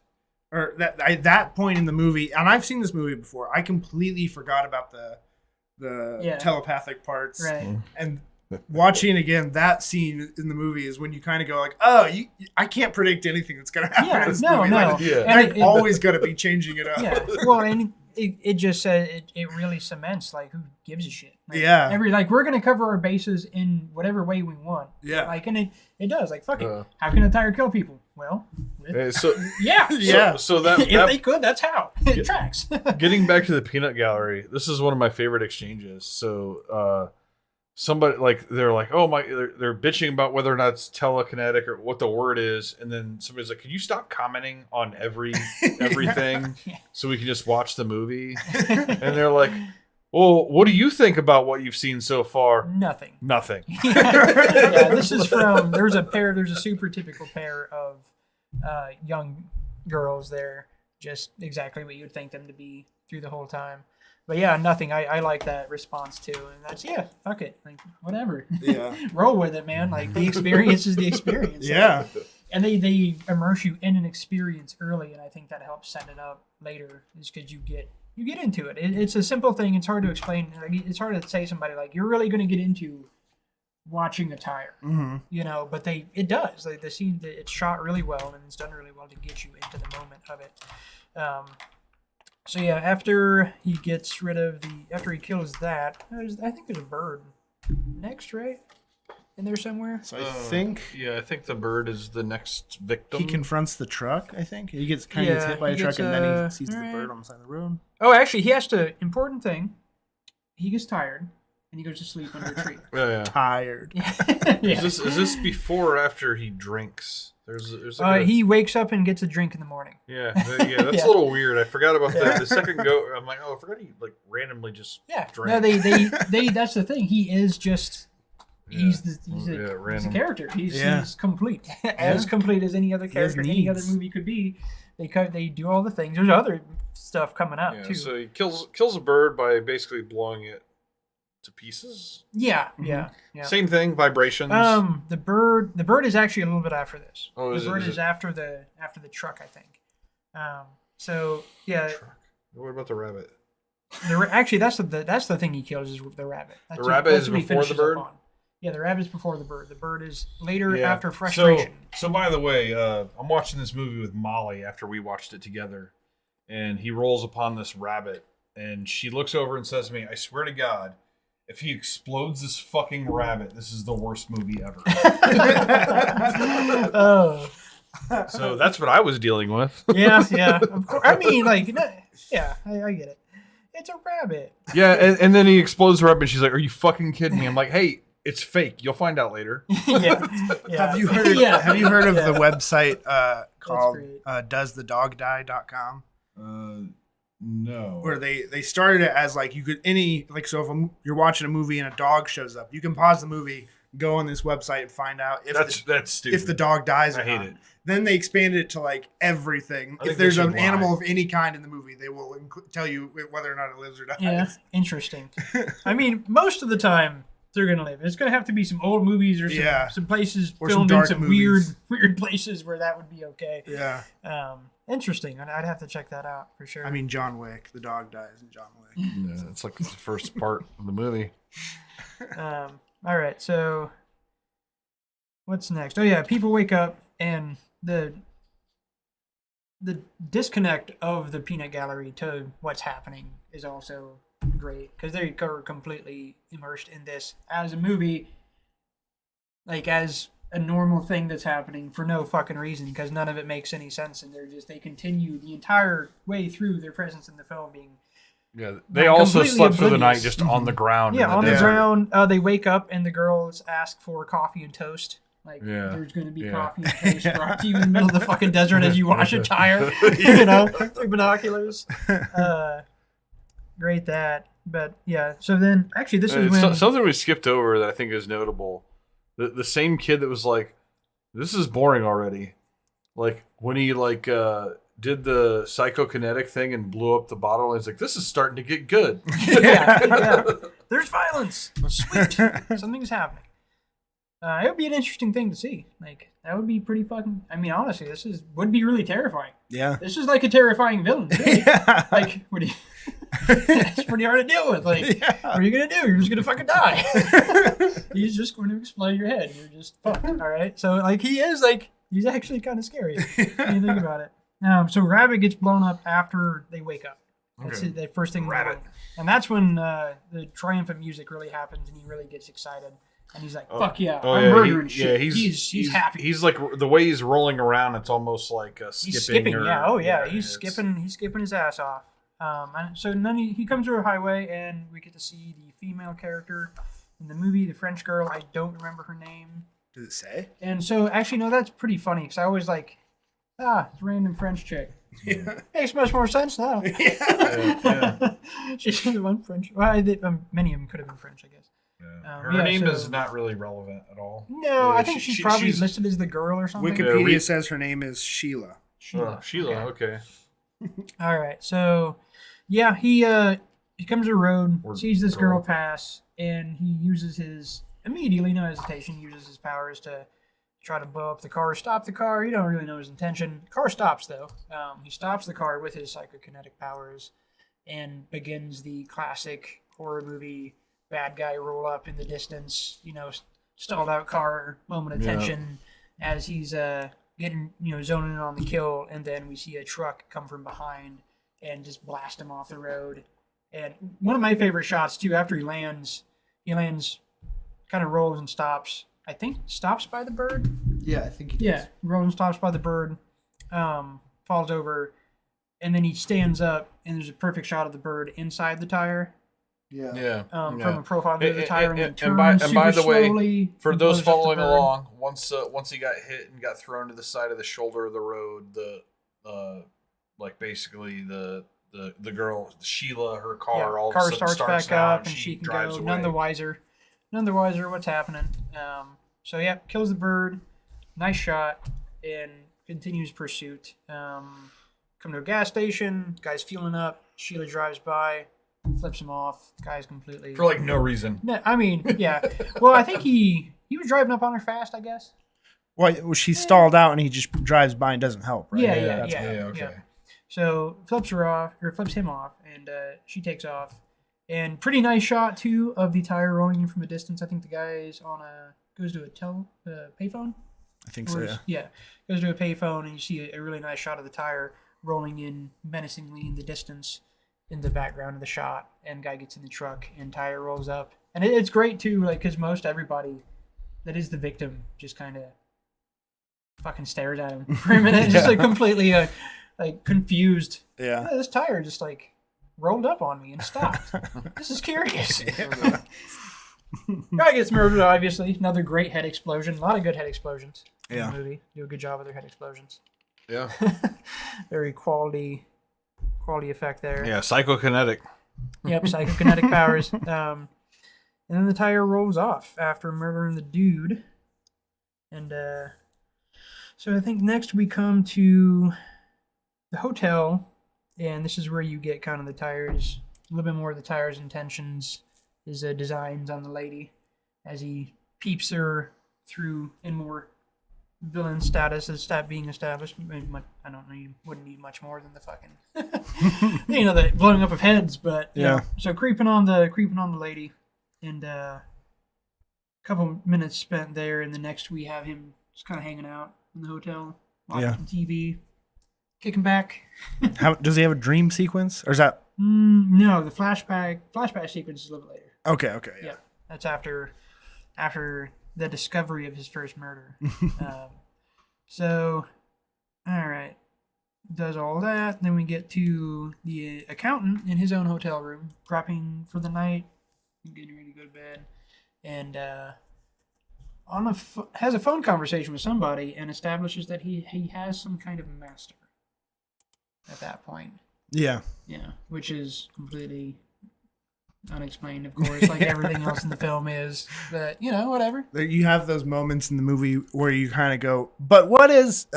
or that point in the movie, and I've seen this movie before. I completely forgot about the telepathic parts, right? And watching again that scene in the movie is when you kind of go like, oh, I can't predict anything that's gonna happen in this movie. Like, I'm always gonna be changing it up. Yeah, well, and it just says it really cements like who gives a shit. Like, we're gonna cover our bases in whatever way we want. Yeah, like, and it does. Like, fuck it. How can a tire kill people? Well, so that if they could, that's how it tracks. Getting back to the peanut gallery, this is one of my favorite exchanges. So somebody like they're like, oh my, they're bitching about whether or not it's telekinetic or what the word is, and then somebody's like, can you stop commenting on everything so we can just watch the movie? And they're like, well, what do you think about what you've seen so far? Nothing. Yeah, this is from there's a super typical pair of young girls there, just exactly what you'd think them to be through the whole time. But yeah, nothing. I like that response too, and that's fuck it, like whatever. Yeah, roll with it, man. Like the experience is the experience. Yeah, and they immerse you in an experience early, and I think that helps set it up later, is because you get into it. It's a simple thing. It's hard to explain. Like, it's hard to say to somebody like you're really going to get into watching a tire, but it does. Like the scene, it's shot really well and it's done really well to get you into the moment of it. So yeah, after he gets rid of after he kills that, I think there's a bird next, right? In there somewhere. So I think the bird is the next victim. He confronts the truck. I think he gets hit by a truck, and then he sees the bird on the side of the road. Oh, actually, he has to. Important thing. He gets tired and he goes to sleep under a tree. Tired. Is this before or after he drinks? There's he wakes up and gets a drink in the morning. Yeah, that's a little weird. I forgot about that. The second go, I'm like, I forgot he like randomly just drank. No, they that's the thing. He is just he's a character. He's complete, as complete as any other character in any other movie could be. They do all the things. There's other stuff coming up too. So he kills a bird by basically blowing it to pieces. Yeah. Same thing, vibrations. The bird is actually a little bit after this. Oh, the bird is after the truck, I think. So yeah. Truck. What about the rabbit? Actually, that's the thing he kills is the rabbit. The rabbit is before the bird. Yeah, the rabbit is before the bird. The bird is later after frustration. So by the way, I'm watching this movie with Molly after we watched it together, and he rolls upon this rabbit, and she looks over and says to me, "I swear to God, if he explodes this fucking rabbit, this is the worst movie ever." Oh. So that's what I was dealing with. Yeah. Of course. I mean, like, I get it. It's a rabbit. Yeah, and then he explodes the rabbit, and she's like, "Are you fucking kidding me?" I'm like, "Hey, it's fake. You'll find out later." Yeah. Have you heard of the website called doesthedogdie.com? No. Where they started it as like you could so if you're watching a movie and a dog shows up, you can pause the movie, go on this website and find out if that's stupid. If the dog dies or I hate not. it. Then they expanded it to like everything. If there's an animal of any kind in the movie, they will tell you whether or not it lives or dies. Yeah, interesting. I mean, most of the time they're gonna live. It's gonna have to be some old movies or some places or filmed in some weird places where that would be okay. Yeah. Interesting. I'd have to check that out for sure. I mean, John Wick. The dog dies in John Wick. Yeah, it's like the first part of the movie. All right. So what's next? Oh yeah, people wake up and the disconnect of the peanut gallery to what's happening is also great because they are completely immersed in this as a movie, like as a normal thing that's happening for no fucking reason because none of it makes any sense, and they continue the entire way through their presence in the film being they also slept through the night just on the ground. Yeah, on the ground. They wake up and the girls ask for coffee and toast. Like there's going to be coffee and toast brought to you in the middle of the fucking desert as you wash a tire, through binoculars. Great that, but yeah. So then, actually, this is when something we skipped over that I think is notable. The same kid that was like, "This is boring already," like when he did the psychokinetic thing and blew up the bottle, and he's like, "This is starting to get good." yeah. There's violence. Sweet, something's happening. It would be an interesting thing to see. Like that would be pretty fucking. I mean, honestly, would be really terrifying. Yeah, this is like a terrifying villain. Really. Yeah, like what do you? It's pretty hard to deal with. Like, what are you gonna do? You're just gonna fucking die. He's just going to explode your head. You're just fucked. All right. So like he's actually kind of scary when you think about it. So Rabbit gets blown up after they wake up. That's the first thing. Rabbit. And that's when the triumphant music really happens, and he really gets excited. And he's like, "Fuck yeah, I'm murdering shit." Yeah, he's happy. He's like the way he's rolling around. It's almost like skipping. He's skipping. He's skipping. He's skipping his ass off. And so then he comes to a highway, and we get to see the female character, in the movie. The French girl, I don't remember her name. Does it say? And so, actually, no, that's pretty funny because I always like, it's a random French chick. Yeah. Makes much more sense now. Yeah. She's the one French. Well, many of them could have been French, I guess. Yeah. Her name is not really relevant at all. No, I think she's probably listed as the girl or something. Wikipedia says her name is Sheila. Sheila, okay. All right, so yeah, he comes to the road, sees this girl pass, and he uses his immediately, no hesitation, uses his powers to try to blow up the car, stop the car. You don't really know his intention. The car stops though. He stops the car with his psychokinetic powers, and begins the classic horror movie bad guy roll up in the distance. Stalled out car, moment of tension as he's getting, zoning in on the kill, and then we see a truck come from behind and just blast him off the road. And one of my favorite shots too, after he lands, kind of rolls and stops. I think stops by the bird. Yeah, I think he does. Yeah, rolls and stops by the bird, falls over, and then he stands up, and there's a perfect shot of the bird inside the tire. Yeah. From a profile view of the tire, and then turns and by the way, slowly, for those following along, once he got hit and got thrown to the side of the shoulder of the road, basically the girl Sheila, her car all car of a sudden starts back up, and she can drives go. away. None the wiser what's happening. So yeah, kills the bird. Nice shot, and continues pursuit. Come to a gas station. Guy's fueling up. Sheila drives by. Flips him off. Guy's completely for no reason. No, I mean, yeah. Well, I think he was driving up on her fast, I guess. Well, she stalled out, and he just drives by and doesn't help, right? Yeah. Okay. Yeah. So flips him off, and she takes off. And pretty nice shot too of the tire rolling in from a distance. I think the guy goes to a payphone. I think so. Yeah. Goes to a payphone, and you see a really nice shot of the tire rolling in menacingly in the distance. In the background of the shot, and guy gets in the truck, and tire rolls up, and it's great too, because most everybody that is the victim just kind of fucking stares at him for a minute, just completely confused. Yeah, this tire just rolled up on me and stopped. This is curious. Guy gets murdered, obviously. Another great head explosion. A lot of good head explosions in the movie. Do a good job with their head explosions. Yeah, very quality effect there. Yeah, psychokinetic. Yep, psychokinetic powers. And then the tire rolls off after murdering the dude. And so I think next we come to the hotel, and this is where you get kind of a little bit more of the tire's intentions, his designs on the lady as he peeps her through in more villain status as that being established. I don't know, you wouldn't need much more than the fucking the blowing up of heads, but so creeping on the lady, and a couple minutes spent there, and the next we have him just kind of hanging out in the hotel watching some TV, kicking back. How does he have a dream sequence, or is that no, the flashback sequence is a little bit later. Okay yeah, that's after the discovery of his first murder. So, all right, does all that. Then we get to the accountant in his own hotel room, prepping for the night, getting ready to go to bed, and has a phone conversation with somebody and establishes that he has some kind of master at that point. Yeah, which is completely unexplained, of course, like everything else in the film is. But whatever. You have those moments in the movie where you kind of go, "But what is?"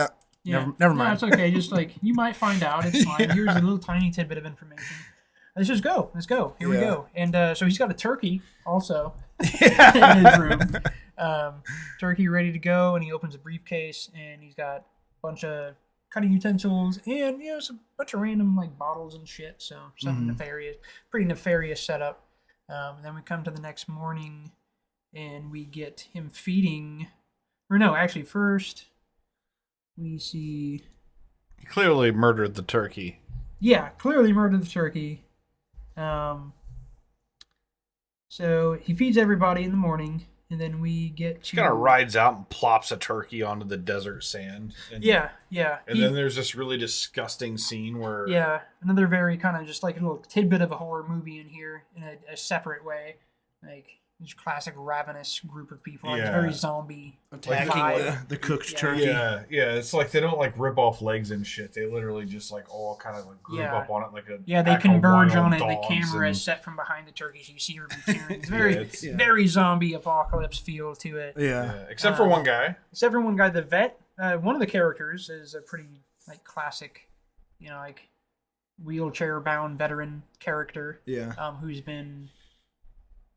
Never mind. No, it's okay. Just you might find out. It's fine. Here's a little tiny tidbit of information. Let's just go. Let's go. Here we go. And so he's got a turkey also in his room. Turkey ready to go, and he opens a briefcase, and he's got a bunch of cutting utensils and a bunch of random bottles and shit. So something nefarious, pretty nefarious setup. Then we come to the next morning, and we get him feeding. Or no, actually, first we see he clearly murdered the turkey. Yeah, clearly murdered the turkey. So he feeds everybody in the morning. And then we get to... He kind of rides out and plops a turkey onto the desert sand. And, yeah. And then there's this really disgusting scene where... Yeah, another very kind of just a little tidbit of a horror movie in here in a separate way. classic ravenous group of people. Like, it's very zombie attacking the cooked turkey. Yeah, it's like they don't like rip off legs and shit. They literally just like all kind of like group up on it like a they converge on it. And the camera is set from behind the turkey, so you see her tearing. It's very zombie apocalypse feel to it. Except for one guy. The vet. One of the characters is a pretty like classic, like wheelchair bound veteran character. Who's been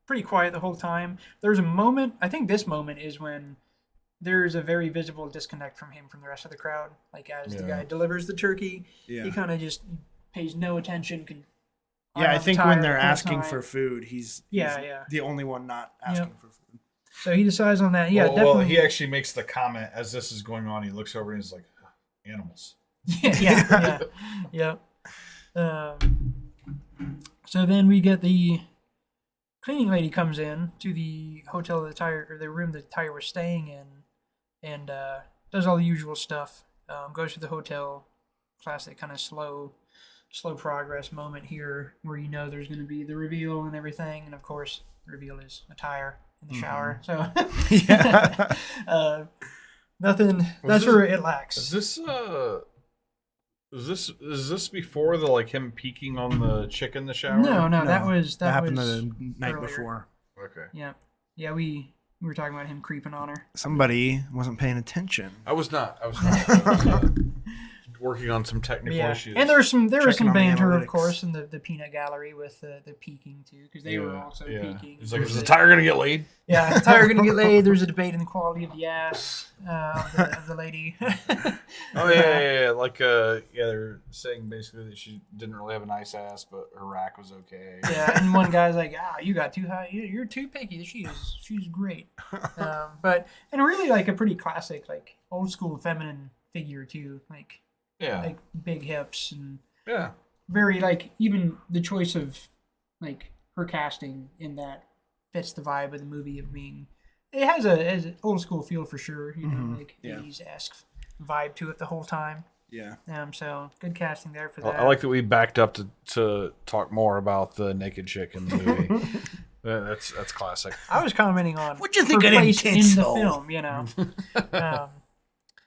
pretty quiet the whole time. There's a moment, I think this moment is when there's a very visible disconnect from the rest of the crowd. Like, as the guy delivers the turkey, he kind of just pays no attention. I think when they're asking for food, he's the only one not asking for food. So he decides on that. Definitely. Well, he actually makes the comment as this is going on. He looks over and he's like, animals. So then we get the cleaning lady comes in to the hotel the room the tire was staying in, and does all the usual stuff. Goes to the hotel. Classic kind of slow progress moment here, where there's going to be the reveal and everything, and of course, the reveal is a tire in the shower. So nothing. Where it lacks. Is this before the him peeking on the chick in the shower? No, that happened was the night earlier. before. Okay. Yeah. We were talking about him creeping on her. Somebody wasn't paying attention. I was not. Working on some technical issues. And there was some banter, of course, in the peanut gallery with the peeking too, because they were also peeking. It's like, is the tire gonna get laid? Yeah, is the tire gonna get laid? There's a debate in the quality of the ass of the lady. They're saying basically that she didn't really have a nice ass, but her rack was okay. Yeah, and one guy's like, you got too high. You're too picky. She's great. But really like a pretty classic, like old school feminine figure too, like. Yeah. Like big hips and very like even the choice of like her casting in that fits the vibe of the movie of being. It has an old school feel for sure. Like 80s-esque vibe to it the whole time. Yeah. So good casting there for that. I like that we backed up to talk more about the naked chick in the movie. That's classic. I was commenting on what you think of in the film,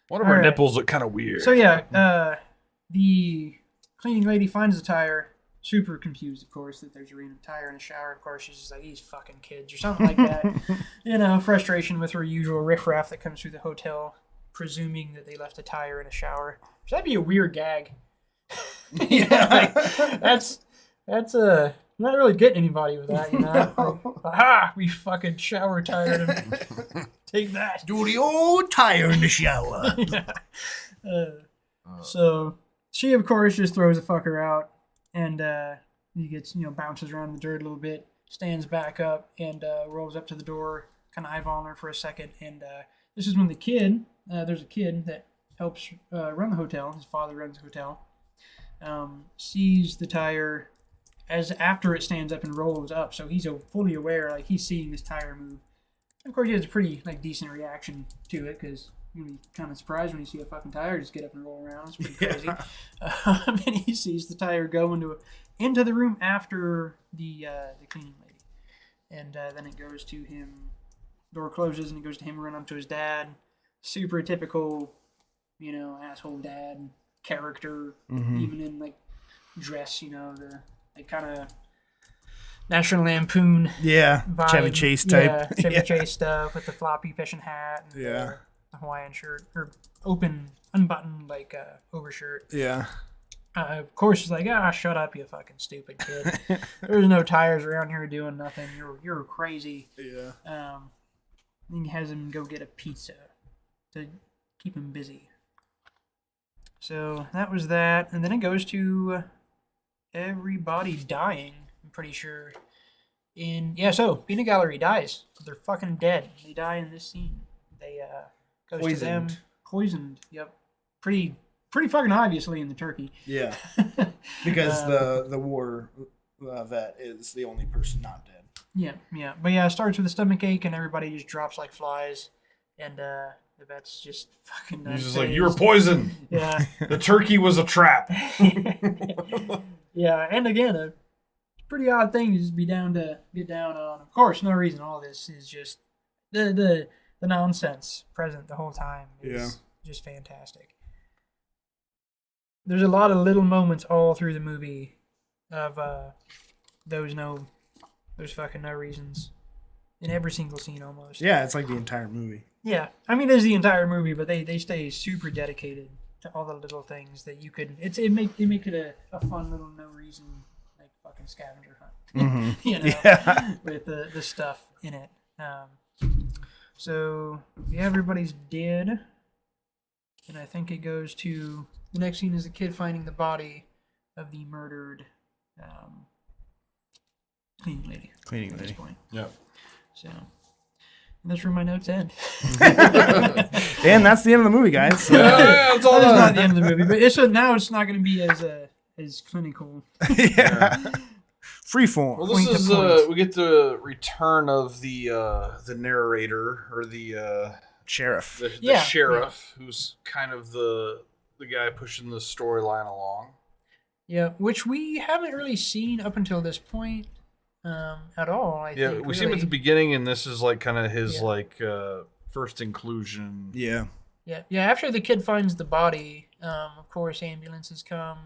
One of her nipples look kind of weird. So the cleaning lady finds the tire, super confused, of course, that there's a random tire in the shower. Of course, she's just like, these fucking kids or something like that. Frustration with her usual riffraff that comes through the hotel, presuming that they left a tire in a shower. That'd be a weird gag. That's not really getting anybody with that, aha, we fucking shower tired him. Take that. Do the old tire in the shower. So she, of course, just throws the fucker out, and he gets, bounces around in the dirt a little bit, stands back up, and rolls up to the door, kind of eyeballing her for a second. And this is when the kid, there's a kid that helps run the hotel. His father runs the hotel. Sees the tire after it stands up and rolls up, so he's fully aware, like he's seeing this tire move. Of course, he has a pretty decent reaction to it, because you're kind of surprised when you see a fucking tire just get up and roll around. It's pretty crazy. And he sees the tire go into the room after the cleaning lady, and then it goes to him. Door closes and it goes to him running up to his dad. Super typical, asshole dad character, even in dress. The kind of National Lampoon vibe. Chevy Chase type. Chevy Chase stuff with the floppy fishing hat and the Hawaiian shirt, or open, unbuttoned, overshirt. Yeah. Of course, he's like, shut up, you fucking stupid kid. There's no tires around here doing nothing. You're crazy. Yeah. Then he has him go get a pizza to keep him busy. So that was that. And then it goes to everybody dying, I'm pretty sure. So Peanut Gallery dies. They're fucking dead. They die in this scene. They goes poisoned. to them poisoned. Yep. Pretty fucking obviously in the turkey. Yeah. Because the war vet is the only person not dead. Yeah. But it starts with a stomach ache and everybody just drops like flies, and the vet's just fucking he's just like, you were poisoned. Yeah. The turkey was a trap. Yeah, and again, pretty odd thing to just be down to get down on. Of course, no reason. All this is just the nonsense present the whole time is just fantastic. There's a lot of little moments all through the movie of those fucking no reasons in every single scene almost. Yeah, it's like the entire movie. Yeah, I mean, there's the entire movie, but they stay super dedicated to all the little things that you could. They make it a fun little no reason like fucking scavenger hunt. Mm-hmm. You know, with the stuff in it. So yeah, everybody's dead, and I think it goes to the next scene is the kid finding the body of the murdered cleaning lady. Cleaning at lady. this point. Yep. So that's where my notes end. And that's the end of the movie, guys. So. That's all. That's not the end of the movie, but now it's not going to be as clinical. Freeform. Well, this is we get the return of the narrator or the sheriff. The sheriff, who's kind of the guy pushing the storyline along. Yeah, which we haven't really seen up until this point at all. I think we see him at the beginning, and this is like kind of his first inclusion. Yeah. After the kid finds the body, of course, ambulances come.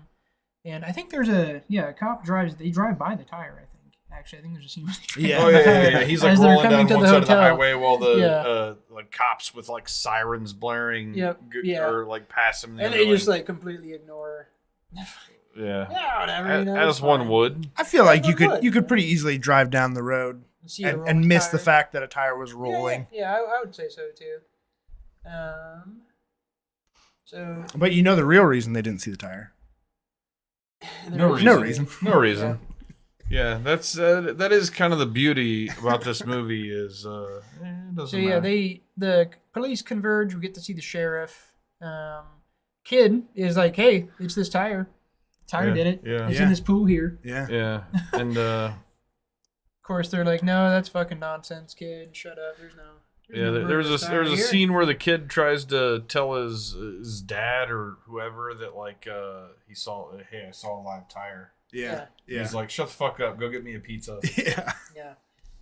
And I think there's a cop drives. They drive by the tire. I think actually, I think there's a scene. Yeah. He's like rolling down one side of the highway while the like cops with like sirens blaring. Or like pass him. And they just like completely ignore. Yeah, whatever. As one would. I feel like you could pretty easily drive down the road and miss the fact that a tire was rolling. Yeah, I would say so too. But you know the real reason they didn't see the tire. No reason. Yeah, that is kind of the beauty about this movie is it doesn't matter. The police converge. We get to see the sheriff. Kid is like, hey, it's this tire. The tire did it. Yeah. It's in this pool here. Yeah. And of course they're like, no, that's fucking nonsense, kid. Shut up. There's no. There was a scene where the kid tries to tell his dad or whoever that like I saw a live tire. Yeah. He's like, shut the fuck up, go get me a pizza. Yeah.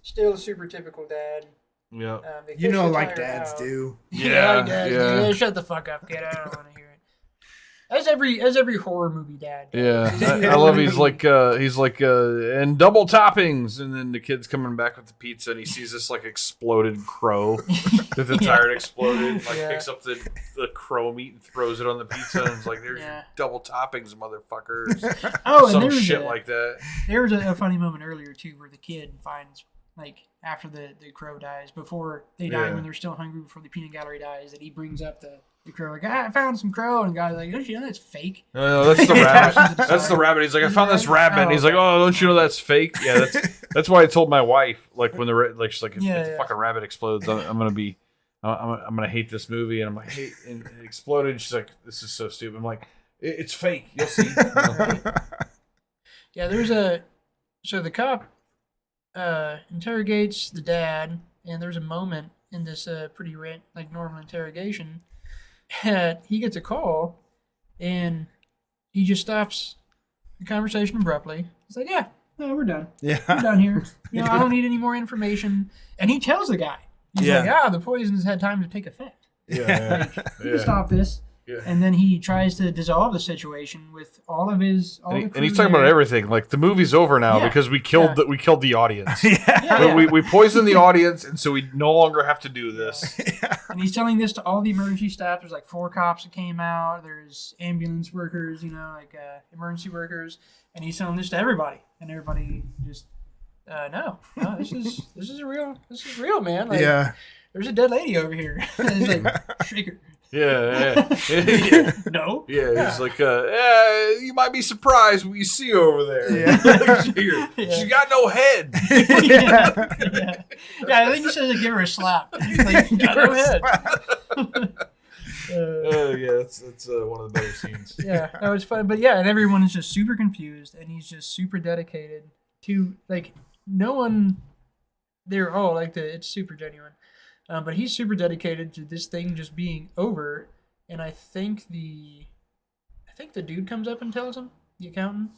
Still super typical dad. Yeah. Like dads do. Yeah. Shut the fuck up, kid. I don't want to hear it. As every horror movie dad does. Yeah. I love he's like and double toppings, and then the kid's coming back with the pizza and he sees this like exploded crow that the tire exploded, picks up the crow meat and throws it on the pizza and it's like, there's your double toppings, motherfuckers. Some shit like that. There was a funny moment earlier too where the kid finds like after the crow dies, before they die, when they're still hungry, before the peanut gallery dies, that he brings up the crow, like, I found some crow, and the guy's like, don't you know that's fake? No, that's the rabbit. That's the rabbit. He's like, I found this rabbit, and he's like, oh, don't you know that's fake? Yeah, that's why I told my wife, like, when she's like, if the fucking rabbit explodes, I'm gonna hate this movie, and I'm like, hey, and it exploded. And she's like, this is so stupid. I'm like, it's fake. You'll see. Yeah, so the cop interrogates the dad, and there's a moment in this pretty normal interrogation. He gets a call, and he just stops the conversation abruptly. He's like, "Yeah, no, we're done. Yeah, we're done here. I don't need any more information." And he tells the guy, "He's like, the poison has had time to take effect. Stop this." Yeah. And then he tries to dissolve the situation with all of his. And he's talking about everything. Like, the movie's over now because we killed the audience. We poisoned the audience, and so we no longer have to do this. And he's telling this to all the emergency staff. There's like 4 cops that came out. There's ambulance workers, emergency workers, and he's telling this to everybody. And everybody just, no, this is real, man. Like, there's a dead lady over here. It's like, shake her. Yeah. No. Yeah, he's like, you might be surprised what you see over there. Yeah. She's got no head. Yeah, I think he says to give her a slap. He's like, got no head. That's one of the better scenes. Yeah, that was fun. But yeah, and everyone is just super confused, and he's just super dedicated to, like, no one, they're all like, it's super genuine. But he's super dedicated to this thing just being over, and I think the dude comes up and tells him, the accountant.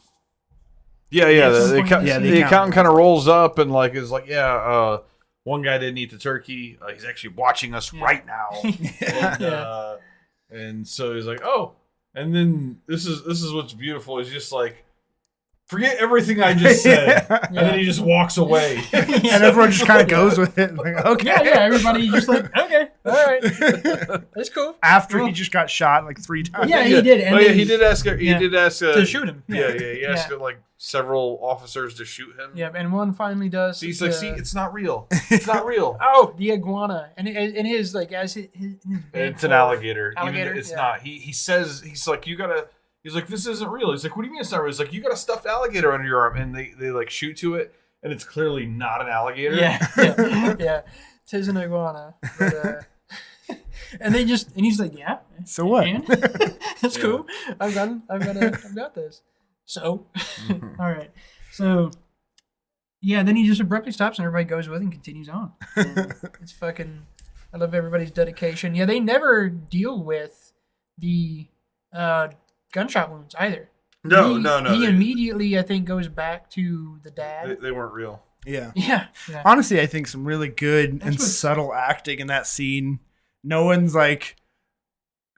Yeah. The accountant kind of rolls. rolls up and like is like, one guy didn't eat the turkey. He's actually watching us right now. And so he's like, oh. And then this is what's beautiful. He's just like, forget everything I just said. And then he just walks away. And everyone just kind of goes with it. Like, okay. Yeah, everybody just like, okay, all right. That's cool. After he just got shot like 3 times. Yeah, he did. And he did ask to shoot him. He asked like several officers to shoot him. Yeah, and one finally does. So he's like, see, it's not real. It's not real. Oh, the iguana. And in his, like, as his it's an alligator. Alligator? Even it's not. He says, he's like, you gotta, he's like, this isn't real. He's like, what do you mean it's not real? He's like, you got a stuffed alligator under your arm. And they like shoot to it, and it's clearly not an alligator. Yeah. Tis an iguana. But, and he's like, yeah. So what? And? That's cool. I've got this. So, all right. So, yeah, then he just abruptly stops and everybody goes with and continues on. And it's fucking, I love everybody's dedication. Yeah, they never deal with the gunshot wounds either. No. He immediately, I think, goes back to the dad. They weren't real. Yeah. Honestly, I think some really good and subtle acting in that scene. No one's like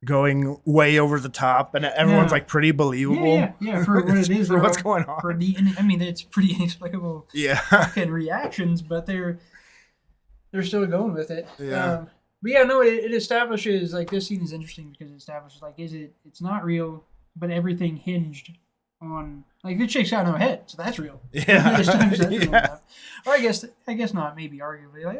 going way over the top, and everyone's like pretty believable. Yeah, for what it is, for what's going on. It's pretty inexplicable. Fucking reactions, but they're still going with it. Yeah. But yeah, no, it establishes, like, this scene is interesting because it establishes, like, it's not real, but everything hinged on, like, the chick's got no head, so that's real. Yeah. Or I guess not, maybe arguably, like,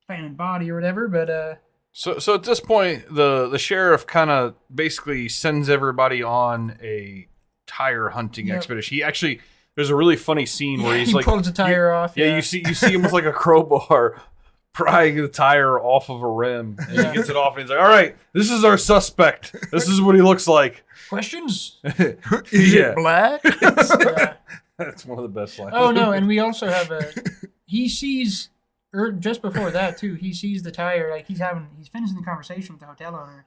abandoned body or whatever, but So at this point, the sheriff kind of basically sends everybody on a tire hunting expedition. He actually, there's a really funny scene where he pulls the tire off. Yeah, you see him with like a crowbar prying the tire off of a rim, and he gets it off, and he's like, "All right, this is our suspect. This is what he looks like." Questions? Is it black? That's one of the best lines. Oh no, and we also have he sees. Or just before that too, he sees the tire, like he's finishing the conversation with the hotel owner,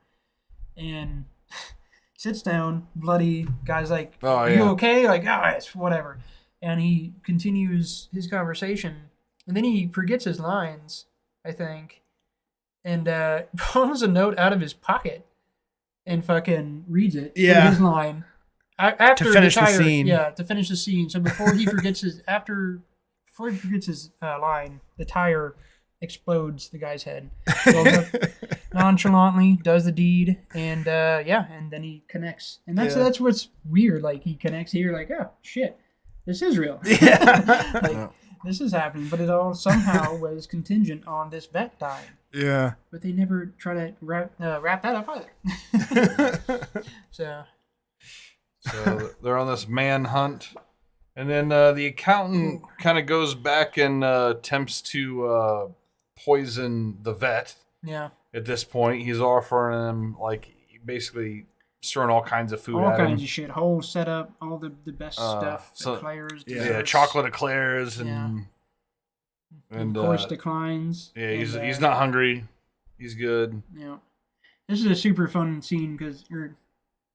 and sits down, bloody. Guy's like, "Are you okay?" Like, it's whatever. And he continues his conversation, and then he forgets his lines, I think, and pulls a note out of his pocket and fucking reads it. Yeah, his line after to finish the scene. Yeah, to finish the scene. So before he forgets his line, the tire explodes the guy's head. Goes up nonchalantly, does the deed, and and then he connects. And that's what's weird. Like, he connects here, like, oh shit, this is real. Yeah. This is happening, but it all somehow was contingent on this vet dying. Yeah. But they never try to wrap that up either. So they're on this manhunt. And then the accountant kind of goes back and attempts to poison the vet. Yeah. At this point, he's offering him, like, basically throwing all kinds of food at him. All kinds of shit. Whole setup, all the best stuff. Eclairs, desserts. Chocolate eclairs and of course declines. Yeah, he's not hungry. He's good. Yeah. This is a super fun scene because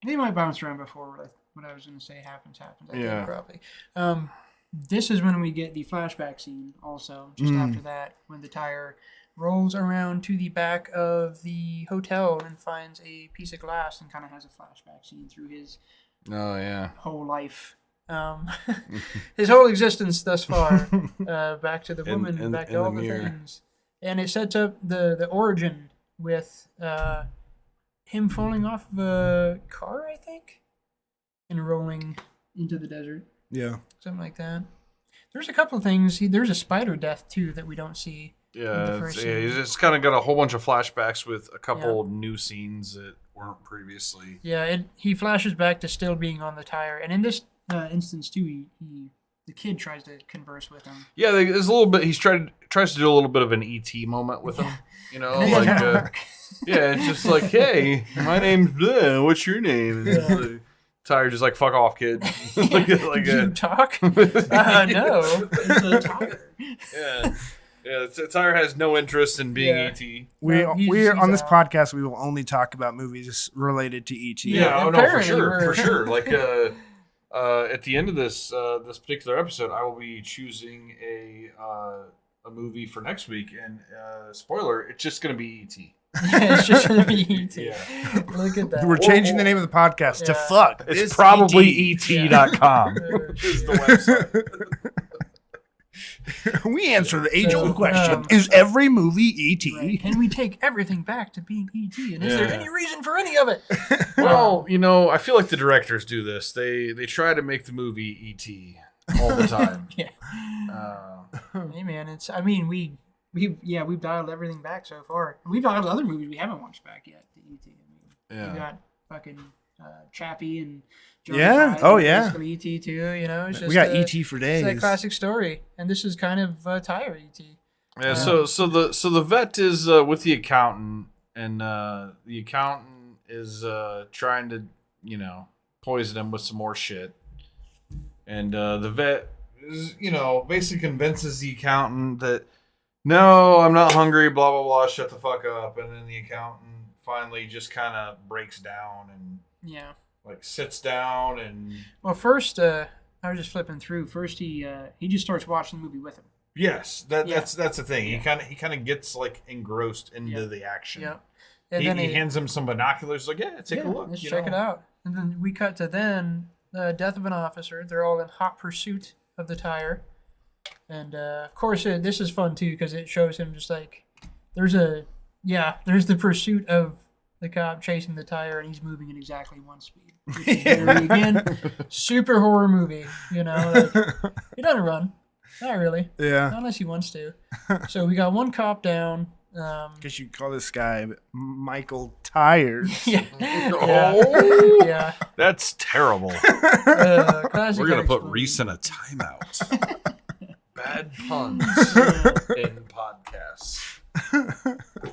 they might bounce around before what I was going to say happens. I think probably. This is when we get the flashback scene also, just after that, when the tire rolls around to the back of the hotel and finds a piece of glass and kind of has a flashback scene through his whole life. His whole existence thus far, back to the woman, back to all the things. And it sets up the origin with him falling off of a car, I think, and rolling into the desert. Yeah. Something like that. There's a couple of things. There's a spider death, too, that we don't see. Yeah, it's kind of got a whole bunch of flashbacks with a couple new scenes that weren't previously. Yeah, he flashes back to still being on the tire. And in this instance, too, the kid tries to converse with him. Yeah, there's a little bit. Tries to do a little bit of an ET moment with him. You know, like it's just like, hey, my name's blah, what's your name? And tire just like, fuck off, kid. like you talk? No, it's a tire. Yeah, Tire has no interest in being E.T. We on this podcast, we will only talk about movies related to E.T. Yeah, for sure. Like, at the end of this particular episode, I will be choosing a movie for next week, and spoiler, it's just going to be E.T. It's just going to be E.T. Yeah. Look at that. We're changing the name of the podcast to Fuck. It's probably et.com. Is the website. We answer the age-old question: is every movie E.T.? Right. Can we take everything back to being E.T.? And is there any reason for any of it? Well, I feel like the directors do this. They try to make the movie E.T. all the time. Yeah. Hey man, we've dialed everything back so far. We've dialed other movies we haven't watched back yet to E.T. We got fucking Chappie and Johnny Five, basically E.T. too. It's just we got E.T. for days. It's that classic story, and this is kind of tire E.T. Yeah. So the vet is with the accountant, and the accountant is trying to poison him with some more shit, and the vet is basically convinces the accountant that no, I'm not hungry. Blah blah blah. Shut the fuck up. And then the accountant finally just kind of breaks down and sits down and. Well, first I was just flipping through. First he just starts watching the movie with him. Yes, that's the thing. He kind of gets engrossed into the action. Yeah. And then he hands him some binoculars. Like, take a look. Let's check it out. And then we cut to the death of an officer. They're all in hot pursuit of the tire. And of course, this is fun too because it shows him just there's the pursuit of the cop chasing the tire, and he's moving at exactly one speed. Again, super horror movie. He doesn't run, not really. Yeah, not unless he wants to. So we got one cop down. Guess you call this guy Michael Tires. Yeah. That's terrible. We're gonna put Reese in a timeout. Bad puns in podcasts.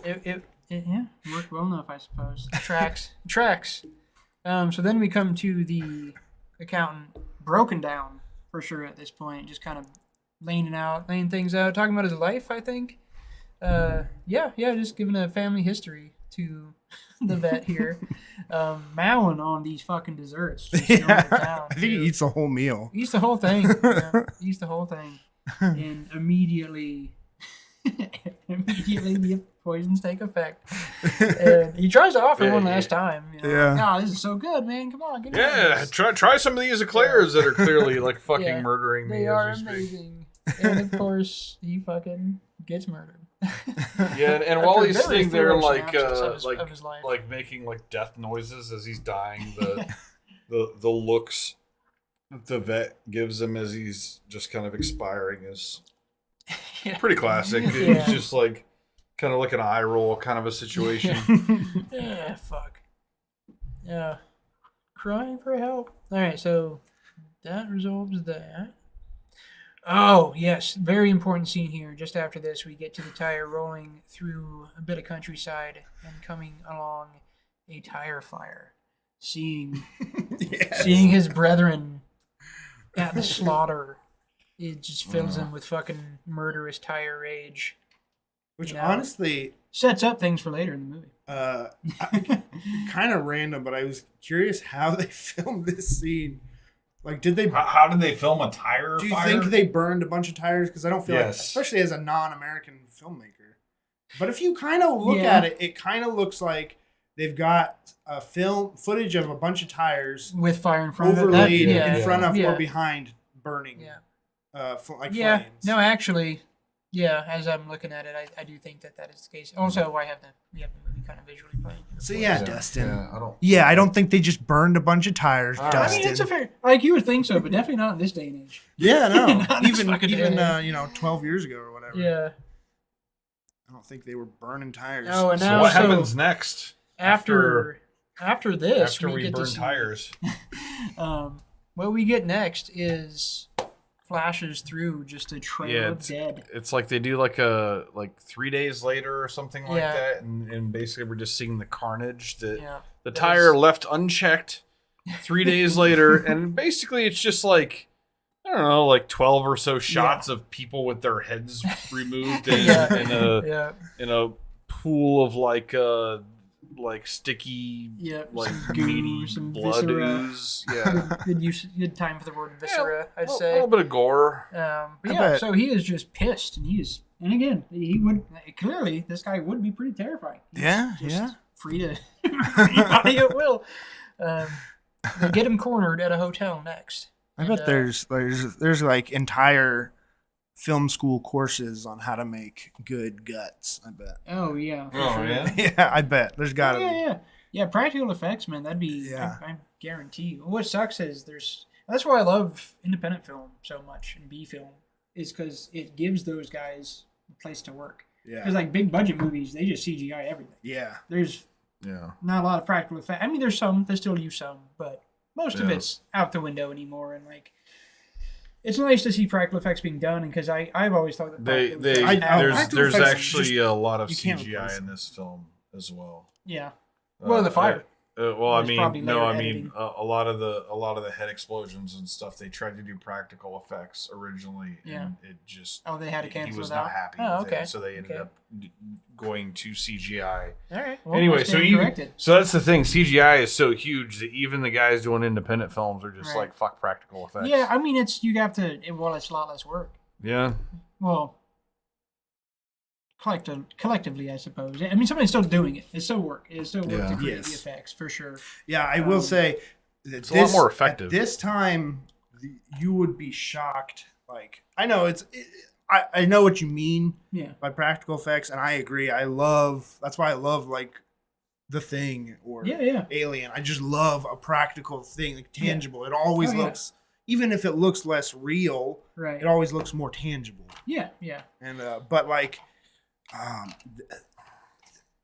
It worked well enough, I suppose. Tracks. So then we come to the accountant, broken down for sure at this point, just kind of laying things out, talking about his life, I think. Just giving a family history to the vet here, mowing on these fucking desserts. Just going to town, I think he eats the whole meal. Eats the whole thing. Eats the whole thing. And immediately the poisons take effect. And he tries to offer one last time. Oh, this is so good, man. Come on, get it. Try some of these eclairs that are clearly fucking murdering me. They are amazing. And of course, he fucking gets murdered. And while he's sitting there making death noises as he's dying, the looks the vet gives him as he's just kind of expiring is pretty classic. It's just kind of an eye roll kind of a situation. Fuck. Yeah. Crying for help. All right, so that resolves that. Oh, yes. Very important scene here. Just after this, we get to the tire rolling through a bit of countryside and coming along a tire fire. Seeing his brethren at the slaughter, it just fills him with fucking murderous tire rage. Which honestly sets up things for later in the movie. Kind of random, but I was curious how they filmed this scene. Did they? How did they film a tire fire? Do you think they burned a bunch of tires? Because I don't feel especially as a non-American filmmaker. But if you kind of look at it, it kind of looks like they've got footage of a bunch of tires with fire in front overlaid in front of or behind burning. Flames. No, actually, as I'm looking at it, I do think that is the case. Also, we have the movie kind of visually playing. So Dustin. I I don't think they just burned a bunch of tires, Dustin. I mean, it's a fair, you would think so, but definitely not in this day and age. Yeah, no. even 12 years ago or whatever. Yeah. I don't think they were burning tires. Oh, and so what happens next? After this, after we burn tires. What we get next is flashes through just a trail of dead. It's like they do 3 days later or something like that, and basically we're just seeing the carnage that the tire left unchecked 3 days later, and basically it's just I don't know, 12 or so shots of people with their heads removed in a pool of like sticky, Yep, like some goo, meaty some blood viscera. ooze. Yeah, Good time for the word viscera, I'd a say. little bit of gore. But yeah, so he is just pissed, and again, he would clearly this guy would be pretty terrifying. He's just free to anybody at will. They get him cornered at a hotel next. I bet there's like entire film school courses on how to make good guts. I bet. Oh yeah. Oh sure. yeah. Yeah, I bet there's gotta be. Yeah. Practical effects, man. That'd be. I guarantee you. What sucks is that's why I love independent film so much and B film is because it gives those guys a place to work. Yeah. Because like big budget movies, they just CGI everything. Yeah. There's not a lot of practical effects. I mean, there's some. They still use some, but most of it's out the window anymore. And like, it's nice to see practical effects being done. And because I've always thought that there's actually a lot of CGI in this film as well. Yeah. Well, the fire. A lot of the head explosions and stuff. They tried to do practical effects originally, and it just they had to cancel. He was not happy with it, so they ended up going to CGI. All right. Well, anyway, so that's the thing. CGI is so huge that even the guys doing independent films are just like fuck practical effects. Yeah, I mean it's you have to. Well, it's a lot less work. Yeah. Well. Collectively, I suppose. I mean, somebody's still doing it. It's still work. It's still work to create the effects, for sure. Yeah, I will say that it's a lot more effective. At this time, you would be shocked. Like, I know I know what you mean by practical effects, and I agree. That's why I love, like, The Thing or Alien. I just love a practical thing, like tangible. It always looks, even if it looks less real, it always looks more tangible. Yeah, yeah. And, but, like...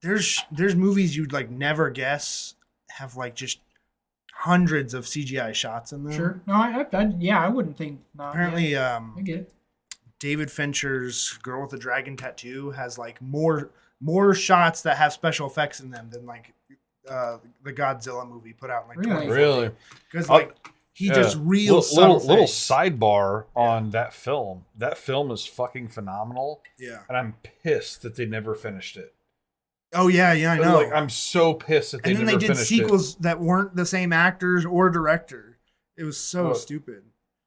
there's movies you'd like never guess have like just hundreds of CGI shots in them. Sure. No, I wouldn't think. Apparently, I get it. David Fincher's Girl with the Dragon Tattoo has like more shots that have special effects in them than like the Godzilla movie put out in like 2014. Really? Because like he just real little sidebar on that film. That film is fucking phenomenal. Yeah. And I'm pissed that they never finished it. Oh yeah, I know. Like I'm so pissed that they never finished it. And then they did sequels that weren't the same actors or director. It was so stupid.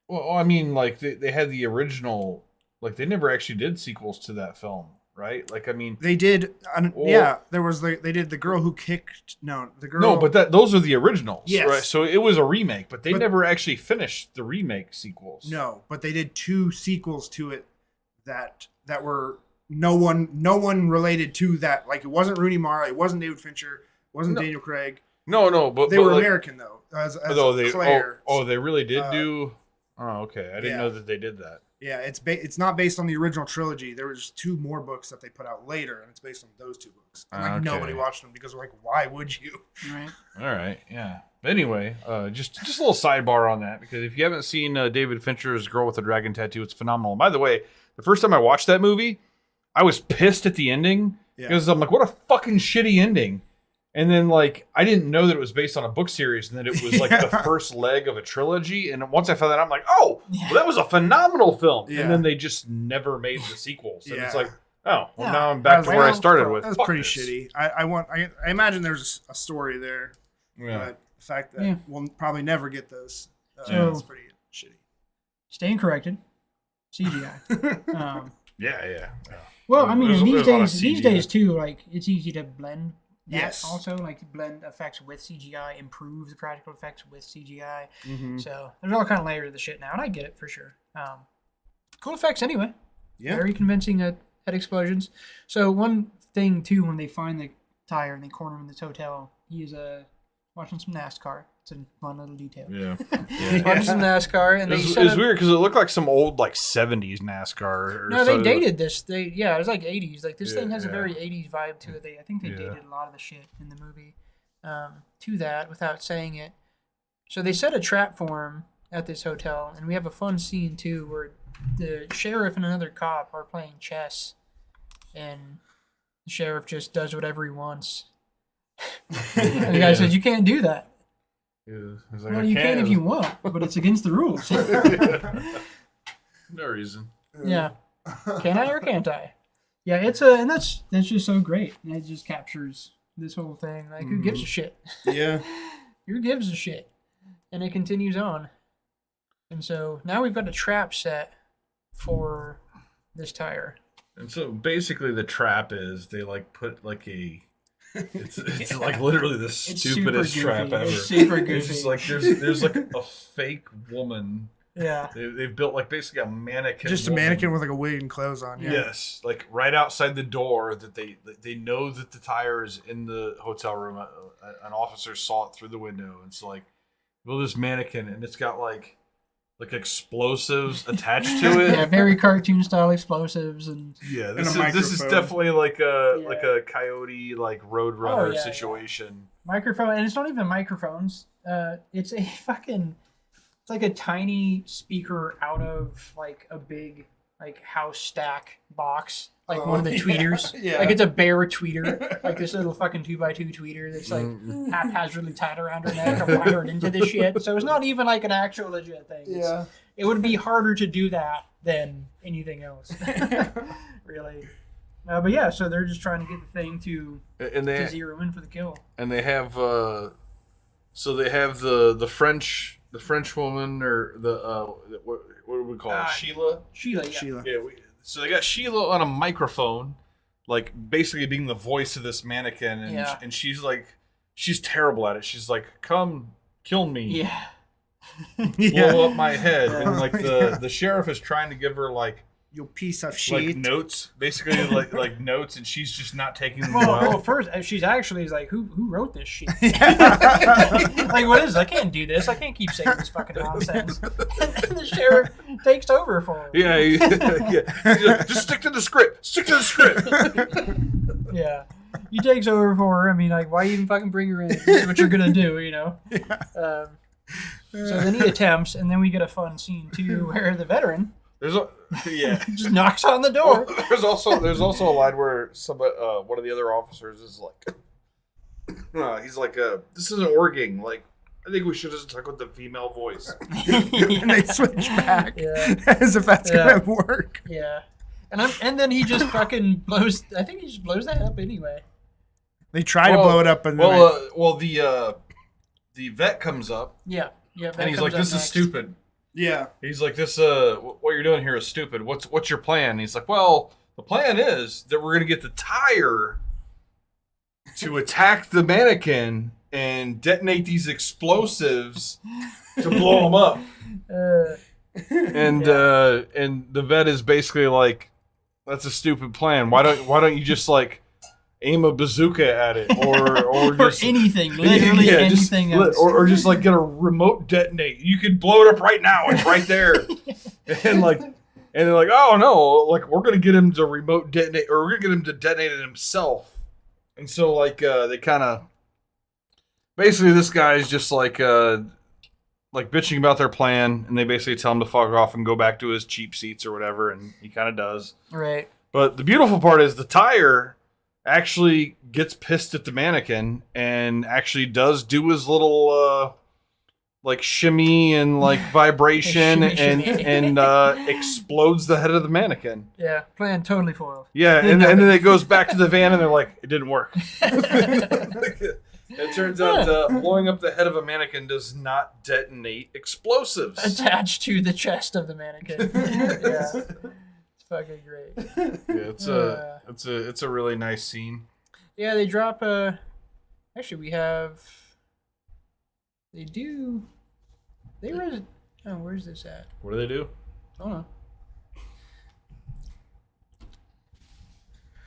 Well, I mean, like they had the original. Like they never actually did sequels to that film, right? Like I mean, they did. There was they did the girl who kicked. No, the girl. No, but those are the originals. Yes. Right. So it was a remake, but they never actually finished the remake sequels. No, but they did 2 sequels to it that were no one related to that. Like it wasn't Rooney Mara, it wasn't David Fincher, it wasn't Daniel Craig. No, but they were like, American though. As Claire. They really did do. Oh, okay. I didn't know that they did that. Yeah, it's not based on the original trilogy. There was 2 more books that they put out later, and it's based on those 2 books. And nobody watched them because like, why would you? Right. All right. Yeah. But anyway, just a little sidebar on that because if you haven't seen David Fincher's Girl with the Dragon Tattoo, it's phenomenal. And by the way, the first time I watched that movie, I was pissed at the ending because I'm like, what a fucking shitty ending. And then, like, I didn't know that it was based on a book series and that it was, like, the first leg of a trilogy. And once I found that, I'm like, well, that was a phenomenal film. Yeah. And then they just never made the sequels. And it's like, now I'm back to where I started with. That's pretty shitty. I imagine there's a story there. Yeah. But the fact that we'll probably never get those, that's pretty shitty. Staying corrected. CGI. Yeah. Well, I mean, these days, too, like, it's easy to blend. Also, like blend effects with CGI, improve the practical effects with CGI. Mm-hmm. So there's all kind of layers of the shit now, and I get it for sure. Cool effects anyway. Yeah. Very convincing head explosions. So one thing too, when they find the tire and they corner him in this hotel, he is watching some NASCAR. It's a fun little detail. Yeah. Watching some NASCAR, and it was weird because it looked like some old like 70s NASCAR. They dated this. It was like 80s. Like this thing has a very 80s vibe to it. I think they dated a lot of the shit in the movie to that without saying it. So they set a trap for him at this hotel, and we have a fun scene too where the sheriff and another cop are playing chess, and the sheriff just does whatever he wants. And the guy says, "You can't do that." Like, well, you can if you want, but it's against the rules. No reason. Yeah. Can I or can't I? Yeah, and that's just so great. And it just captures this whole thing. Like, who gives a shit? Yeah. Who gives a shit? And it continues on. And so now we've got a trap set for this tire. And so basically the trap is they like put like a it's like literally the stupidest trap ever. It's super goofy. It's just like there's like a fake woman. Yeah. They've built like basically a mannequin. Just a mannequin with like a wig and clothes on. Yeah. Yes, like right outside the door that they know that the tire is in the hotel room. An officer saw it through the window, and so like, well, this mannequin, and it's got like explosives attached to it. Yeah, very cartoon style explosives and yeah. This is definitely like a coyote like roadrunner situation. Microphone, and it's not even microphones. It's a fucking. It's like a tiny speaker out of like a big like house stack box, like one of the tweeters. Yeah. Like it's a bear tweeter, like this little fucking 2x2 tweeter that's like haphazardly tied around her neck and wired into this shit. So it's not even like an actual legit thing. It would be harder to do that than anything else, really. But yeah, so they're just trying to get the thing to zero in for the kill. And they have so they have the French woman, or what do we call her? Sheila. Yeah. So they got Sheila on a microphone, like basically being the voice of this mannequin, and she's like, she's terrible at it. She's like, "Come, kill me, blow up my head," and like the sheriff is trying to give her like, "You piece of shit," like notes, basically like notes, and she's just not taking them well. First, she's actually like, who wrote this shit? Like, what is this? I can't do this. I can't keep saying this fucking nonsense. And the sheriff takes over for her. Yeah. Just stick to the script. Stick to the script. Yeah. He takes over for her. I mean, like, why even fucking bring her in? This is what you're gonna do, you know? So then he attempts, and then we get a fun scene too, where the veteran. Just knocks on the door. Well, there's also a line where one of the other officers is like, he's like, "This isn't working. Like, I think we should just talk with the female voice." And they switch back as if that's gonna work. Yeah, and then he just fucking blows. I think he just blows that up anyway. They try to blow it up, and the vet comes up. Yeah, and he's like, "This is stupid." Yeah. He's like, "This, what you're doing here is stupid. What's your plan?" And he's like, "Well, the plan is that we're gonna get the tire to attack the mannequin and detonate these explosives to blow them up." And the vet is basically like, "That's a stupid plan. Why don't you just like aim a bazooka at it, or just anything, literally anything else, or just like get a remote detonate. You could blow it up right now. It's right there." And they're like, "Oh no, like we're gonna get him to remote detonate, or we're gonna get him to detonate it himself." And so like they kind of basically this guy's just like bitching about their plan, and they basically tell him to fuck off and go back to his cheap seats or whatever, and he kind of does. Right. But the beautiful part is the tire actually gets pissed at the mannequin and actually does do his little like shimmy and like vibration and explodes the head of the mannequin. Yeah, plan totally foiled. Yeah, and then it goes back to the van and they're like, "It didn't work." It turns out blowing up the head of a mannequin does not detonate explosives attached to the chest of the mannequin. Yeah. Fucking great. Yeah, it's a really nice scene. Yeah, they drop actually we have where's this at? What do they do? I don't know.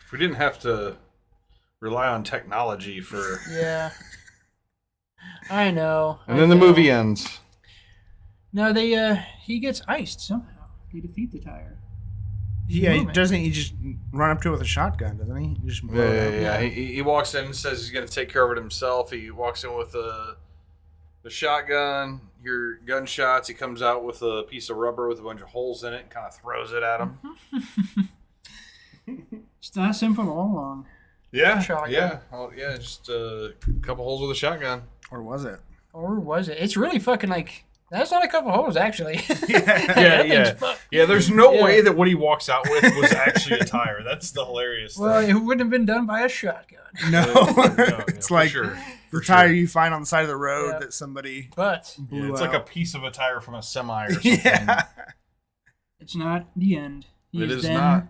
If we didn't have to rely on technology for Yeah. I know. And then the movie ends. No, he gets iced somehow. They defeat the tire. Yeah, doesn't he just run up to it with a shotgun, doesn't he? Just blow it up. Yeah. He walks in and says he's going to take care of it himself. He walks in with the shotgun, hear gunshots. He comes out with a piece of rubber with a bunch of holes in it and kind of throws it at him. It's that simple all along. Yeah, shotgun. Just a couple holes with a shotgun. Or was it? It's really fucking like That's not a couple holes, actually. Yeah. There's no way that what he walks out with was actually a tire. That's the hilarious thing. Well, it wouldn't have been done by a shotgun. No. Yeah, It's like the tire you find on the side of the road that somebody blew it's out. like a piece of a tire from a semi or something. Yeah. It's not the end. It is then not.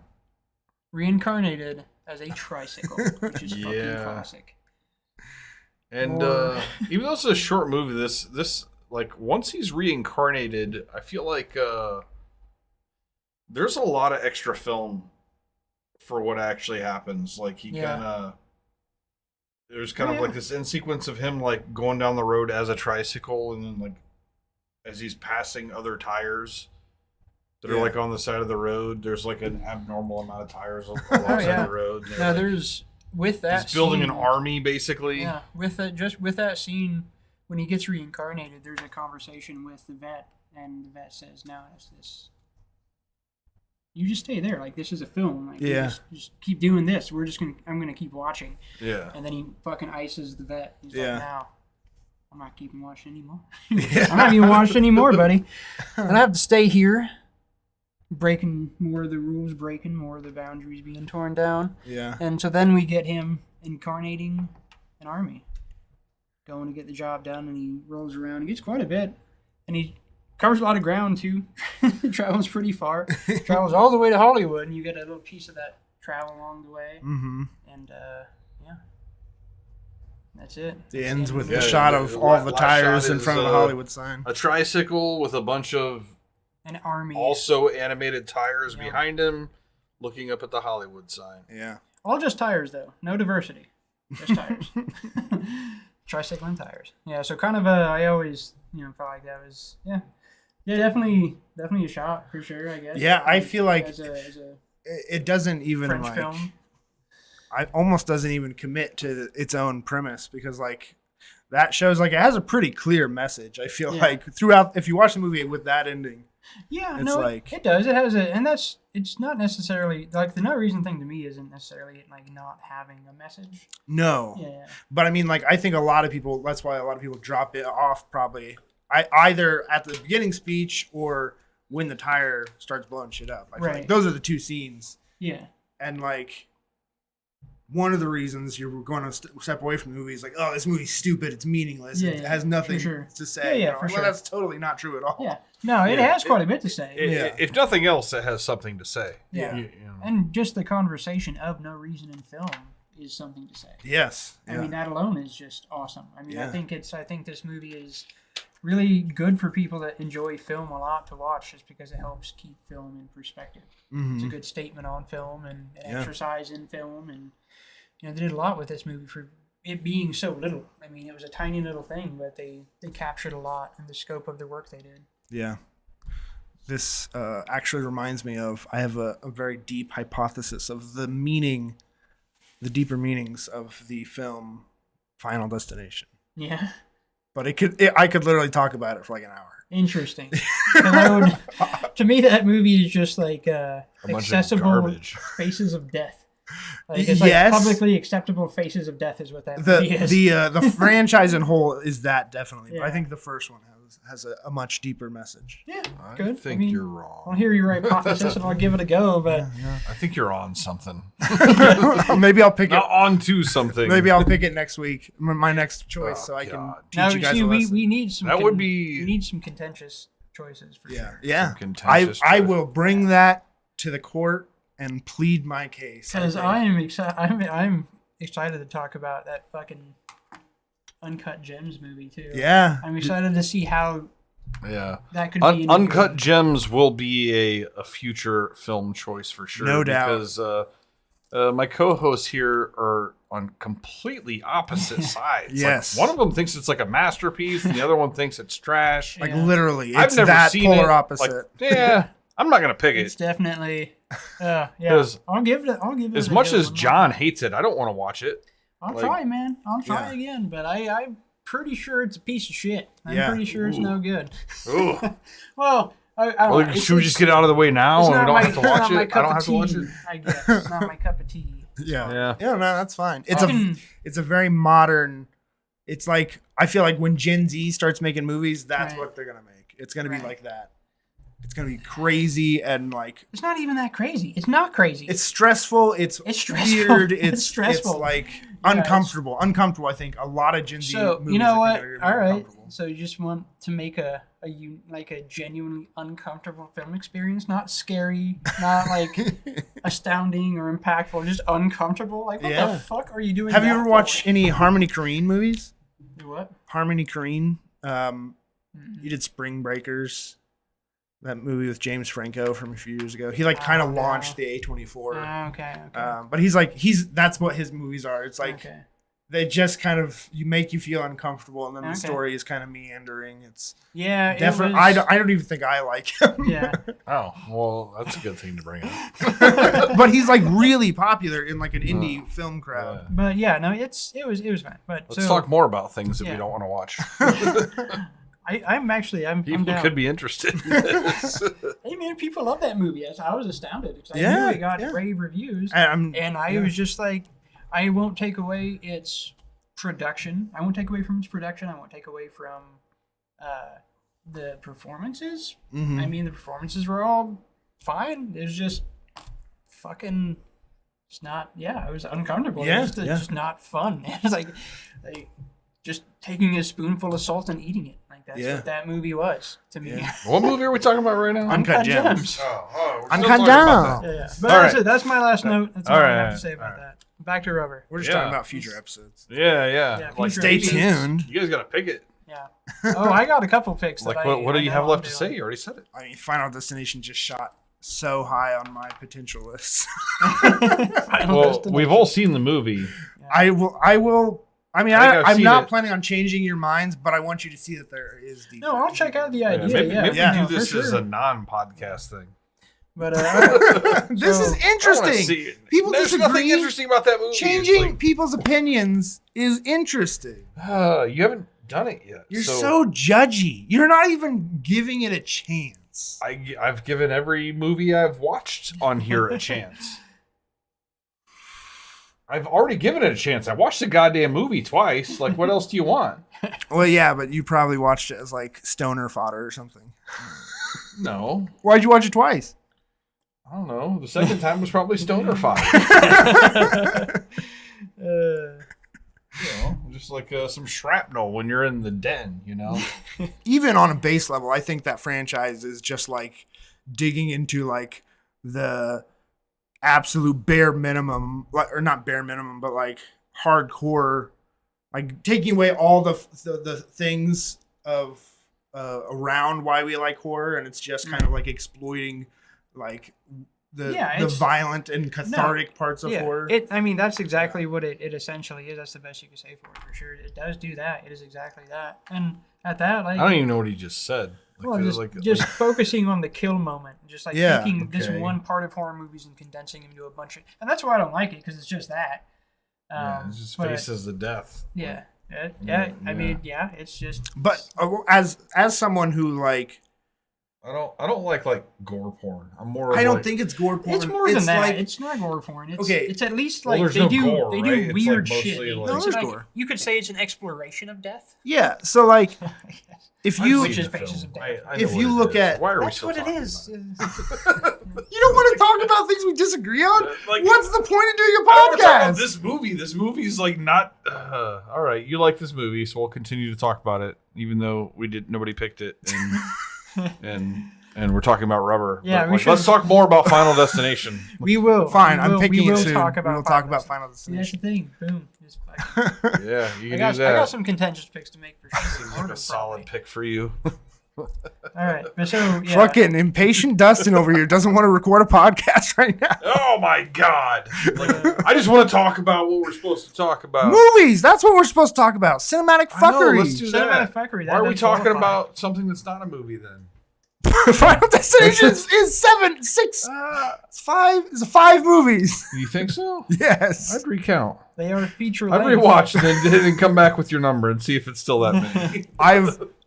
reincarnated as a tricycle, which is fucking classic. And even though it's a short movie, this like once he's reincarnated, I feel like there's a lot of extra film for what actually happens. Like he kind of there's kind of like this end sequence of him like going down the road as a tricycle, and then like as he's passing other tires that are like on the side of the road, there's like an abnormal amount of tires alongside the road. Now there's with that he's building scene, an army basically. Yeah, with that scene when he gets reincarnated, there's a conversation with the vet, and the vet says, "Now it's this. You just stay there. Like this is a film. Like just keep doing this. I'm gonna keep watching." Yeah. And then he fucking ices the vet. He's like, "Now, I'm not keeping watching anymore. Yeah. I'm not even watching anymore, buddy. And I have to stay here, breaking more of the rules, breaking more of the boundaries being torn down." Yeah. And so then we get him incarnating an army, going to get the job done, and he rolls around. He gets quite a bit, and he covers a lot of ground too. Travels pretty far. Travels all the way to Hollywood, and you get a little piece of that travel along the way. Mm-hmm. And that's it. It ends with a shot of all the tires in front of the Hollywood sign. A tricycle with a bunch of an army, also animated tires behind him, looking up at the Hollywood sign. Yeah. All just tires though, no diversity, just tires. Tricycle and tires. Yeah, so kind of I always felt like that was definitely a shot for sure, I guess. Yeah, I feel like as a it doesn't even French like film. I almost doesn't even commit to its own premise, because like that shows like it has a pretty clear message. I feel like throughout, if you watch the movie with that ending, it's like it does. It has it's not necessarily like the no reason thing to me isn't necessarily like not having a message. No. Yeah. But I mean, like I think a lot of people. That's why a lot of people drop it off probably. Either at the beginning speech or when the tire starts blowing shit up. I feel like those are the two scenes. Yeah. And like one of the reasons you're going to step away from the movie is like, oh, this movie's stupid. It's meaningless. It has nothing to say. Yeah, for sure. Well, that's totally not true at all. Yeah. No, it has quite a bit to say. If nothing else, it has something to say. Yeah. And just the conversation of no reason in film is something to say. Yes. I mean, that alone is just awesome. I mean, I think this movie is really good for people that enjoy film a lot to watch, just because it helps keep film in perspective. Mm-hmm. It's a good statement on film and exercise in film, and they did a lot with this movie for it being so little. I mean, it was a tiny little thing, but they captured a lot in the scope of the work they did. Yeah. This actually reminds me of, I have a very deep hypothesis of the deeper meanings of the film Final Destination. Yeah. But I could literally talk about it for like an hour. Interesting. To me, that movie is just like accessible faces of death. Like it's like publicly acceptable faces of death is what that movie is. The franchise in whole is that definitely. But I think the first one has a much deeper message. Yeah, I think you're wrong. I'll hear your hypothesis and I'll give it a go, but I think you're on something. Maybe I'll pick Not onto something. Maybe I'll pick it next week. My next choice, so I can teach you guys a lesson. We need some. We need some contentious choices for sure. Yeah. I will bring that to the court and plead my case. Because I'm excited to talk about that fucking Uncut Gems movie too. Yeah. I'm excited to see how that could be. Uncut Gems will be a future film choice for sure. No doubt. Because my co-hosts here are on completely opposite sides. Yes. Like, one of them thinks it's like a masterpiece, and the other one thinks it's trash. Like literally, I've it's never that seen polar it. opposite. Like, I'm not gonna pick It's it. definitely. I'll give it. As much as John hates it, I don't want to watch it. I'll try, man. I'll try again, but I'm pretty sure it's a piece of shit. I'm pretty sure it's no good. Ooh. Well, I don't know. Should we just get out of the way now and we don't have to watch it? I don't have to watch it. I guess it's not my cup of tea. Yeah. No, that's fine. It's a very modern. It's like I feel like when Gen Z starts making movies, that's what they're gonna make. It's gonna be like that. It's gonna be crazy and like. It's not even that crazy. It's not crazy. It's stressful. It's stressful. weird. It's stressful. It's like uncomfortable. Uncomfortable. I think a lot of Gen Z movies. You know what? All right. So you just want to make a genuinely uncomfortable film experience, not scary, not like astounding or impactful, just uncomfortable. Like what the fuck are you doing? Have you ever watched any Harmony Korine movies? What? Harmony Korine. You did Spring Breakers. That movie with James Franco from a few years ago. He like kind of launched the A24. Okay. But that's what his movies are. It's like they just kind of make you feel uncomfortable, and then the story is kind of meandering. It's definitely. I don't even think I like him. Yeah. Oh well, that's a good thing to bring up. But he's like really popular in like an indie film crowd. But yeah, no, it was fine. But let's talk more about things that we don't want to watch. I'm people down. could be interested in this. Hey man, people love that movie. I was astounded because I knew it got rave reviews, and I was just like, I won't take away its production. I won't take away from its production. I won't take away from the performances. Mm-hmm. I mean, the performances were all fine. It was just fucking. It's not. Yeah, it was uncomfortable. Yeah, it was just not fun. It was like just taking a spoonful of salt and eating it. Like that's what that movie was to me. Yeah. What movie are we talking about right now? Uncut Gems. Uncut Gems. Yeah. But that's my last note. That's all I have to say about that. Back to Rubber. We're just talking about future episodes. Yeah. Like, stay tuned. You guys got to pick it. Yeah. Oh, I got a couple picks. Like, what do you have left to say? You already said it. I mean, Final Destination just shot so high on my potential list. Well, we've all seen the movie. Yeah. I will. I mean, I'm not planning on changing your minds, but I want you to see that there is deep. No, I'll check out the idea. Maybe do this as a non-podcast thing. But this is interesting. People There's disagree. nothing interesting about that movie. Changing people's opinions is interesting. You haven't done it yet. You're so judgy. You're not even giving it a chance. I've given every movie I've watched on here a chance. I've already given it a chance. I watched the goddamn movie twice. Like, what else do you want? Well, yeah, but you probably watched it as like stoner fodder or something. No. Why'd you watch it twice? I don't know. The second time was probably stoner fodder. Just like some shrapnel when you're in the den, Even on a base level, I think that franchise is just like digging into like the absolute bare minimum, or not bare minimum, but like hardcore, like taking away all the things of around why we like horror, and it's just kind of like exploiting like the violent and cathartic parts of horror. I mean, that's exactly what it essentially is. That's the best you can say for it, for sure. It does do that. It is exactly that. And at that, like, I don't even know what he just said. Just focusing on the kill moment, just like taking this one part of horror movies and condensing them into a bunch of, and that's why I don't like it, because it's just that. It just faces the death. Yeah. I mean, it's just. But as someone who like, I don't like gore porn. I'm more. I don't think it's gore porn. It's more than that. It's not gore porn. It's at least like they do right? weird like shit. Like, no, there's gore. You could say it's an exploration of death. Yeah. So like, if you Which is faces of death. if you look at, why are we that's still what it talking is. You don't want to talk about things we disagree on. What's the point of doing a talk about podcast? this movie. This movie's like not. All right, you like this movie, so we'll continue to talk about it, even though nobody picked it, and we're talking about Rubber. Yeah, but, let's talk more about Final Destination. We will. Fine, I'm picking it soon. Talk we will talk about Final Destination. That's the thing. Boom. Yeah, you can I do that. I got some contentious picks to make for sure. Seems like a solid pick for you. All right, but so fucking impatient Dustin over here doesn't want to record a podcast right now. Oh my god! I just want to talk about what we're supposed to talk about. Movies. That's what we're supposed to talk about. Cinematic fuckery. Let's do that. Cinematic fuckery. Why are we talking about something that's not a movie then? Final Destination is 6. It's 5. It's 5 movies. You think so? Yes. I'd recount. They are feature I'd length. rewatch and then come back with your number and see if it's still that many.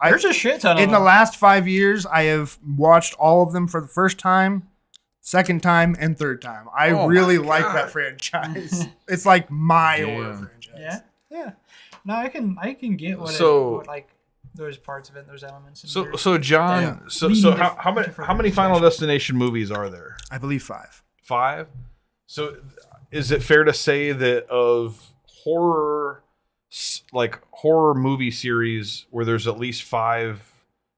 There's a shit ton of in the last 5 years, I have watched all of them for the first time, second time, and third time. I really like that franchise. It's like my horror franchise. Yeah. No, I can get what those parts of it, those elements. So John, so how many Final Destination movies are there? I believe 5. 5. So is it fair to say that of horror movie series where there's at least 5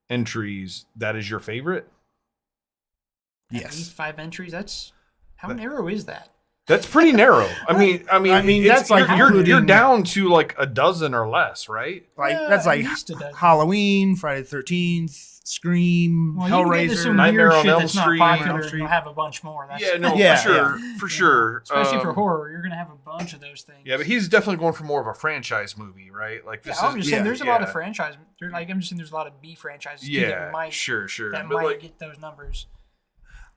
entries, that is your favorite? At least 5 entries. That's how narrow is that? That's pretty narrow. I mean, that's like you're down to like a dozen or less, right? Like that's like Halloween, Friday the 13th, Scream, Hellraiser, Nightmare on Elm Street. You'll have a bunch more. For sure. Especially for horror, you're gonna have a bunch of those things. Yeah, but he's definitely going for more of a franchise movie, right? Like this. I'm just saying, there's a lot of franchise. I'm just saying, there's a lot of B franchises. Yeah, that might, sure. That might get those numbers.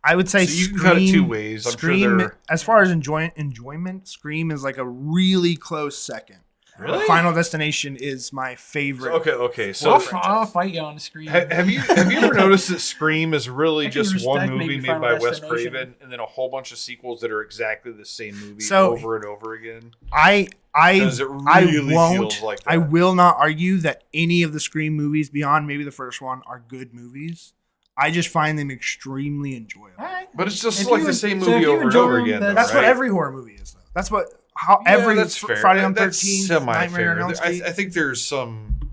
I would say you can cut it 2 ways. Scream, as far as enjoyment, Scream is like a really close second. Really? Final Destination is my favorite. Okay. So I'll fight you on Scream. Have you ever noticed that Scream is really just one movie made by Wes Craven, and then a whole bunch of sequels that are exactly the same movie over and over again? I won't. Feels like that? I will not argue that any of the Scream movies beyond maybe the first one are good movies. I just find them extremely enjoyable. Right. But it's just like the same movie over and over again. That's what every horror movie is, though. That's what every Friday on 13th, Nightmare on Elm Street. I think there's some.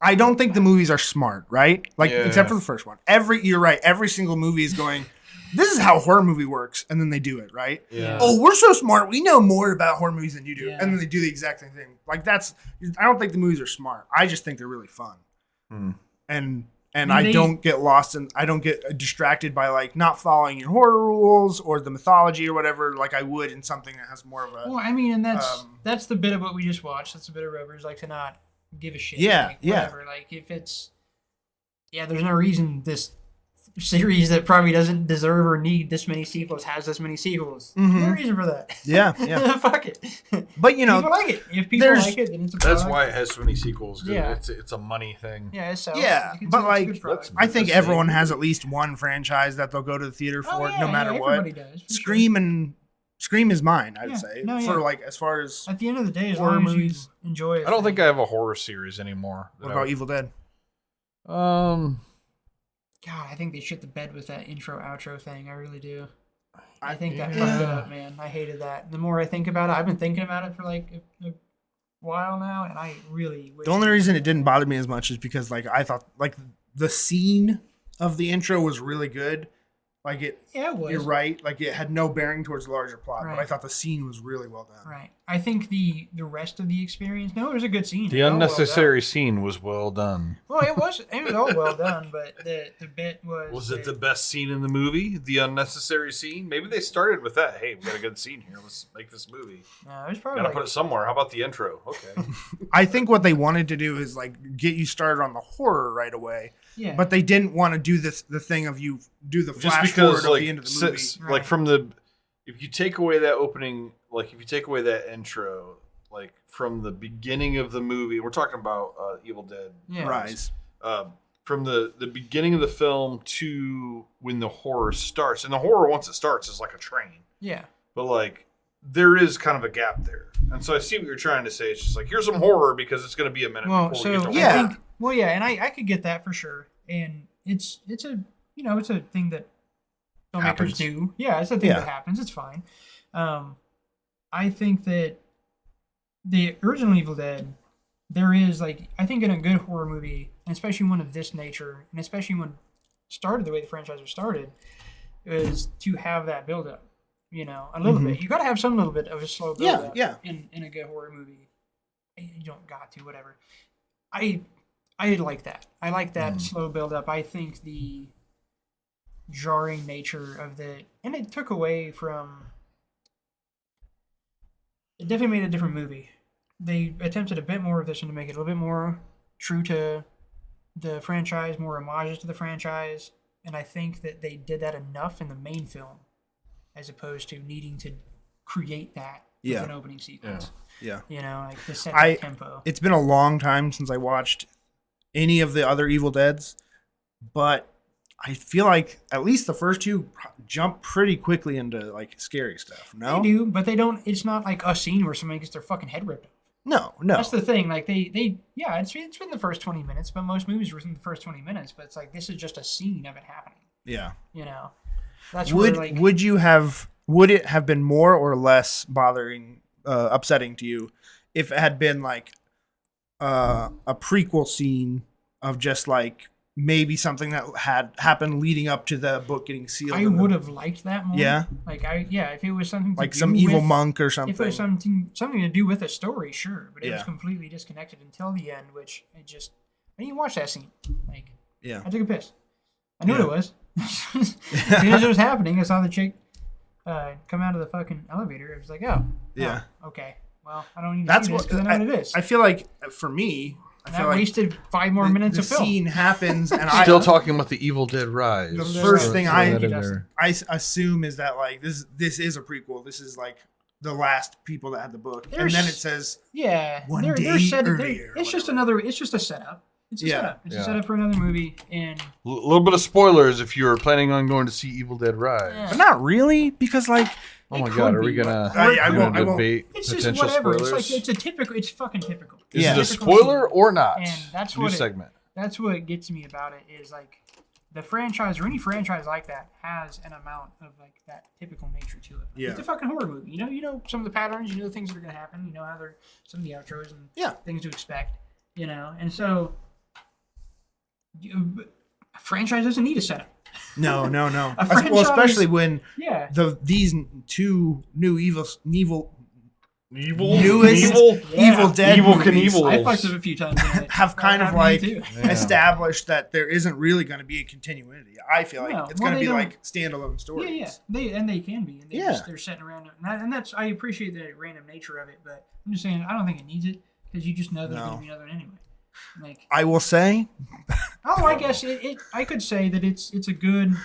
I don't think the movies are smart, right? Except for the first one. You're right. Every single movie is going, this is how a horror movie works, and then they do it, right? Yeah. Oh, we're so smart. We know more about horror movies than you do, and then they do the exact same thing. I don't think the movies are smart. I just think they're really fun, and I don't get lost and I don't get distracted by like not following your horror rules or the mythology or whatever like I would in something that has more of a. Well, I mean, and that's the bit of what we just watched. That's the bit of Rovers, like to not give a shit. Yeah, whatever. Like if it's, there's no reason this series that probably doesn't deserve or need this many sequels has this many sequels. Mm-hmm. No reason for that. Yeah. Fuck it. But people like it. If people like it, then it's a product. That's why it has so many sequels. Yeah, it's a money thing. Yeah, but like I think everyone has at least one franchise that they'll go to the theater for, no matter what. Does, Scream is mine. I'd say for like as far as at the end of the day, as long as you enjoy it. I don't think I have a horror series anymore. What about Evil Dead? God, I think they shit the bed with that intro outro thing. I really do. I think that fucked it up, man. I hated that. The more I think about it, I've been thinking about it for like a while now, and I really wish. The only reason it didn't bother me as much is because like I thought like the scene of the intro was really good. Like it was. You're right. Like it had no bearing towards the larger plot, but I thought the scene was really well done. Right. I think the rest of the experience. No, it was a good scene. The unnecessary scene was well done. Well, it was all well done, but the bit was. Was it the best scene in the movie? The unnecessary scene? Maybe they started with that. Hey, we got a good scene here. Let's make this movie. No, it was probably. Gotta put it somewhere. How about the intro? Okay. I think what they wanted to do is like get you started on the horror right away. Yeah. But they didn't want to do the thing of you do the flash forward at the end of the movie. Like from the, if you take away that opening, like if you take away that intro, like from the beginning of the movie, we're talking about Evil Dead Rise. From the beginning of the film to when the horror starts, and the horror once it starts is like a train. Yeah. But like there is kind of a gap there, and so I see what you're trying to say. It's just like here's some horror because it's going to be a minute before we get to horror. Well, yeah, and I could get that for sure, and it's a it's a thing that filmmakers do. Yeah, it's a thing that happens. It's fine. I think that the original Evil Dead, there is like I think in a good horror movie, and especially one of this nature, and especially when started the way the franchise was started, is to have that build up. A little bit. You got to have some little bit of a slow build up. In a good horror movie, you don't got to whatever. I like that. I like that slow build up. I think the jarring nature of and it took away from. It definitely made a different movie. They attempted a bit more of this and to make it a little bit more true to the franchise, more homages to the franchise, and I think that they did that enough in the main film, as opposed to needing to create that with an opening sequence. Yeah. Like the set tempo. It's been a long time since I watched any of the other Evil Deads, but I feel like at least the first two jump pretty quickly into like scary stuff. No, they do, but they don't. It's not like a scene where somebody gets their fucking head ripped off. No. That's the thing. Like it's been the first 20 minutes, but most movies were in the first 20 minutes. But it's like this is just a scene of it happening. Yeah. You know, that's would it have been more or less upsetting to you if it had been like a prequel scene of just like maybe something that had happened leading up to the book getting sealed? I would have liked that more. Yeah. Like if it was something like some evil monk or something. If it was something to do with a story, sure, but it was completely disconnected until the end, which I didn't watch that scene. Like, I took a piss. I knew what it was. As soon as it was happening, I saw the chick come out of the fucking elevator. It was like, okay. Well, I don't need to see this because I know what it is. I feel like for me, I wasted 5 more minutes of film. The scene happens, and still talking about the Evil Dead Rise. The first thing I assume is that like this is a prequel. This is like the last people that had the book, and then it says one day earlier. It's just a setup. It's a setup. It's a setup for another movie, and a little bit of spoilers if you're planning on going to see Evil Dead Rise. Yeah. But not really, because like. Oh my God! Are we gonna? I won't debate it's potential just whatever. spoilers? It's fucking typical. Is it a spoiler or not? And that's New segment. That's what gets me about it is like the franchise or any franchise like that has an amount of like that typical nature to it. Yeah. It's a fucking horror movie. You know some of the patterns. You know the things that are gonna happen. You know how they're some of the outros and things to expect. You know, and so a franchise doesn't need a setup. No. Well, especially when these two new evil Dead movies, I fucked up a few times. Have kind of like established that there isn't really going to be a continuity. I feel like it's going to be like standalone stories. Yeah, they can be. And they're sitting around, and that's I appreciate the random nature of it, but I'm just saying I don't think it needs it because you just know there's going to be another one anyway. Like I will say. I guess I could say that it's a good,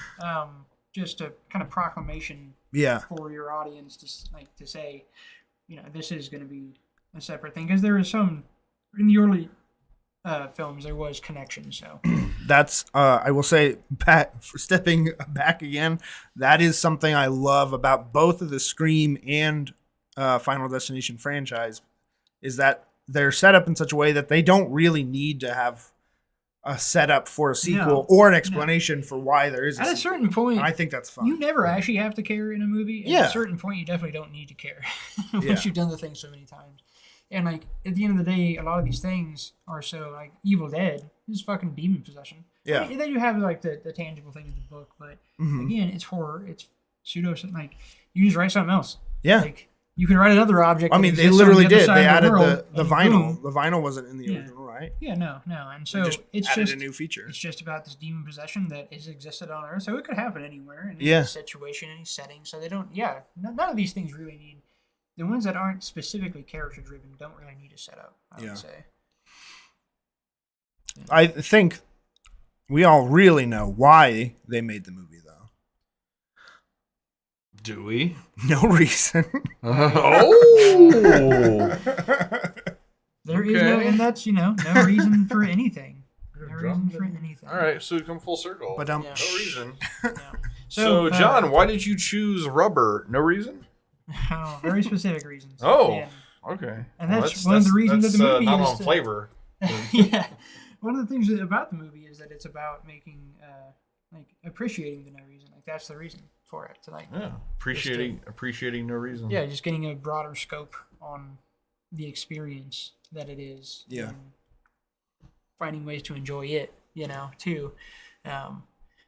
just a kind of proclamation. For your audience to say, this is going to be a separate thing because there is some in the early films there was connection. So that's I will say stepping back again. That is something I love about both of the Scream and Final Destination franchise is that they're set up in such a way that they don't really need to have a setup for a sequel or an explanation for why there is a sequel. At a certain point, I think that's fun. You never actually have to care in a movie. At a certain point, you definitely don't need to care once you've done the thing so many times. And like at the end of the day, a lot of these things are so like Evil Dead is fucking demon possession. Yeah. And then you have like the tangible thing in the book, but again, it's horror. It's pseudo. Like you just write something else. Yeah. Like you can write another object. I mean, they literally did. They added the vinyl. The vinyl wasn't in the original, right? Yeah, no. And so it's added just a new feature. It's just about this demon possession that has existed on Earth. So it could happen anywhere, in any situation, any setting. So they don't. Yeah, none of these things really need. The ones that aren't specifically character driven don't really need a setup. I would say. Yeah. I think we all really know why they made the movie, though. Do we? No reason. There is no, and that's no reason for anything. No reason for anything. All right, so we come full circle. But no reason. No. So, John, why did you choose rubber? No reason? Oh, very specific reasons. Oh, okay. And that's one of the reasons that the movie not is on flavor. Yeah, one of the things about the movie is that it's about making, appreciating the no reason. Like that's the reason for it. Appreciating no reason. Yeah, just getting a broader scope on the experience that it is. Yeah. And finding ways to enjoy it, too. But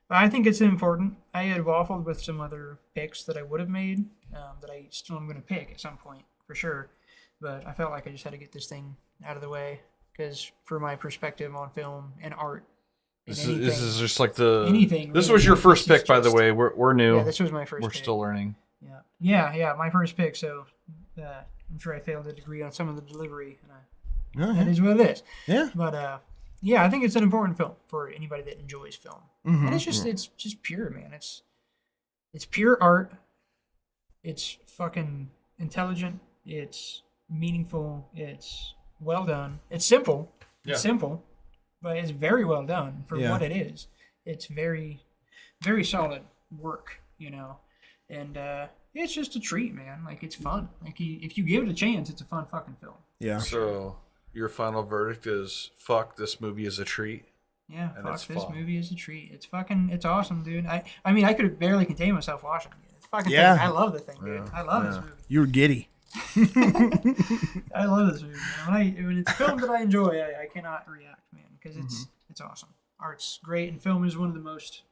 I think it's important. I had waffled with some other picks that I would have made that I still am going to pick at some point for sure. But I felt like I just had to get this thing out of the way because for my perspective on film and art. This is just like the anything. This was your first pick, by the way. We're new. Yeah, this was my first. We're pick. still learning. Yeah, my first pick. So I'm sure I failed a degree on some of the delivery, and that is what it is. Yeah. But I think it's an important film for anybody that enjoys film, and it's just pure, man. It's pure art. It's fucking intelligent. It's meaningful. It's well done. It's simple. Yeah. It's simple. But it's very well done for what it is. It's very, very solid work, And it's just a treat, man. Like, it's fun. Like, if you give it a chance, it's a fun fucking film. Yeah. So your final verdict is fuck, this movie is a treat. Yeah, And fuck, it's this fun. movie is a treat. It's awesome, dude. I mean, I could barely contain myself watching it. It's fucking Yeah. thing. I love the thing, dude. Yeah. I love this movie. You were giddy. I love this movie, man. When it's a film that I enjoy, I cannot react, man, because it's awesome. Art's great, and film is one of the most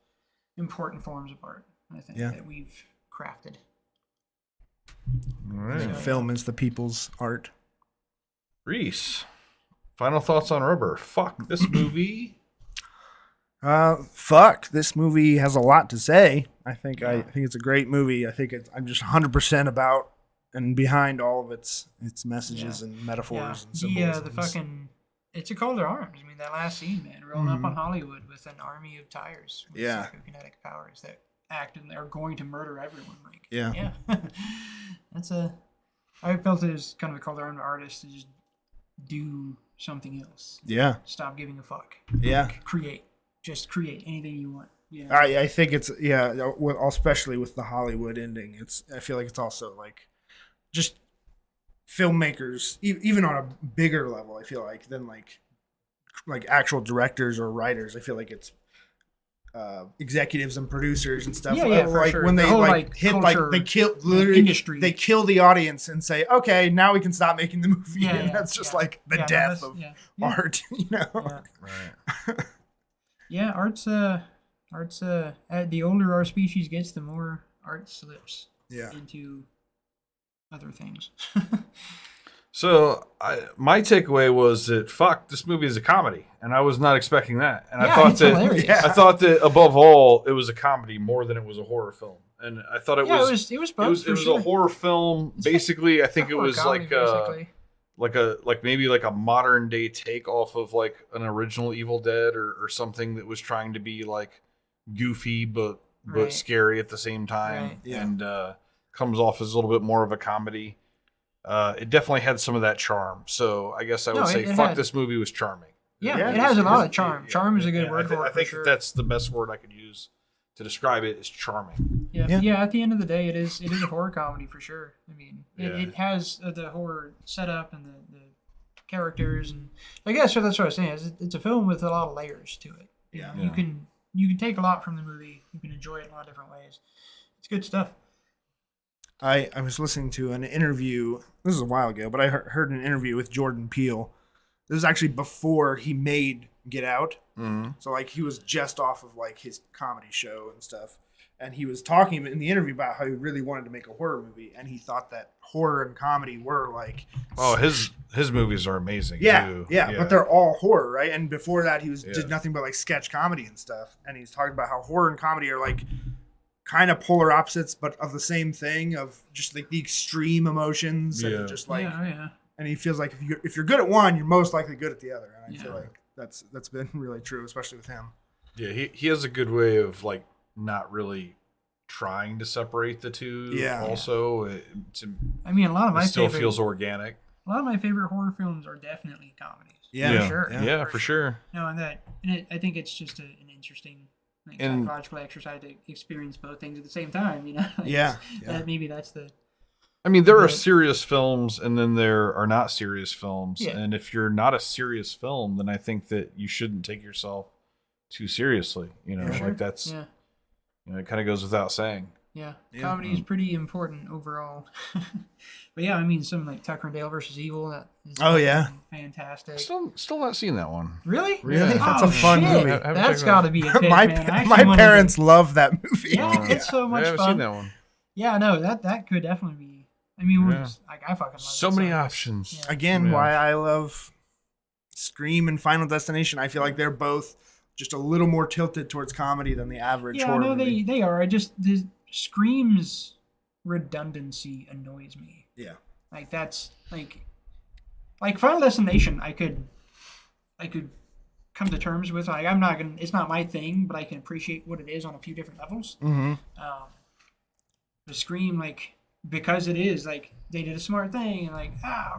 important forms of art, I think, that we've crafted. All right. Film is the people's art. Reese, final thoughts on Rubber. Fuck, this movie. Fuck, this movie has a lot to say. I think it's a great movie. I think I'm just 100% about and behind all of its messages and metaphors and symbols. The fucking it's a call to arms. I mean, that last scene, man, rolling up on Hollywood with an army of tires with psychokinetic powers that actively are going to murder everyone. Like, yeah. I felt it was kind of a call to arms to artists to just do something else. Yeah. Stop giving a fuck. Yeah. Like, create. Just create anything you want. Yeah. I think it's especially with the Hollywood ending. I feel like it's also like just filmmakers, even on a bigger level. I feel like than like actual directors or writers. I feel like it's executives and producers and stuff. Yeah, for like sure. when The they whole, hit culture, they kill literally industry. They kill the audience and say, okay, now we can stop making the movie. Yeah, and that's just like the death of art. You know. Yeah. Right. Yeah, art's the older our species gets, the more art slips into other things. So my takeaway was that fuck, this movie is a comedy, and I was not expecting that. And it's hilarious. I thought that above all, it was a comedy more than it was a horror film. And I thought it was both. It was a horror film. Basically, I think it was comedy, maybe like a modern day take off of like an original Evil Dead or something that was trying to be like goofy but scary at the same time, Right. Yeah. and comes off as a little bit more of a comedy. It definitely had some of that charm. So I guess I would say fuck, this movie was charming. Yeah, it has a lot of charm. Charm is a good word for it. I think sure. that's the best word I could use to describe it, is charming. Yeah. At the end of the day, it is a horror comedy for sure. I mean, it has the horror setup and the characters, and I guess that's what I was saying. It's a film with a lot of layers to it. Yeah. You can take a lot from the movie. You can enjoy it in a lot of different ways. It's good stuff. I was listening to an interview. This was a while ago, but I heard an interview with Jordan Peele. This was actually before he made Get Out. Mm-hmm. So like he was just off of like his comedy show and stuff. And he was talking in the interview about how he really wanted to make a horror movie, and he thought that horror and comedy were like his movies are amazing too. Yeah, but they're all horror, right? And before that he did nothing but like sketch comedy and stuff. And he's talking about how horror and comedy are like kind of polar opposites, but of the same thing, of just like the extreme emotions and just like and he feels like if you're good at one, you're most likely good at the other. And I feel like that's been really true, especially with him. Yeah, he has a good way of like not really trying to separate the two. Yeah. Also, I mean, a lot of my still feels organic. A lot of my favorite horror films are definitely comedies. Yeah, for sure. Yeah, for sure. No, I think it's just an interesting psychological exercise to experience both things at the same time. You know. Maybe that's the. I mean, there are serious films, and then there are not serious films. Yeah. And if you're not a serious film, then I think that you shouldn't take yourself too seriously. You know, like that's. Yeah. You know, it kind of goes without saying. Yeah, comedy is pretty important overall. But yeah, I mean, something like Tucker and Dale versus Evil. That is fantastic. Still not seen that one. Really? Really? That's a fun movie. That's got to be a pick, my parents love that movie. Yeah, it's so much I haven't fun. seen that one. Yeah, no, that could definitely be. I mean, I fucking love so many options. Yeah. Again, why I love Scream and Final Destination. I feel like they're both just a little more tilted towards comedy than the average horror movie. They are. The Scream's redundancy annoys me. Yeah. Like that's like Final Destination I could come to terms with. Like it's not my thing, but I can appreciate what it is on a few different levels. Mm-hmm. The Scream, because it is they did a smart thing, and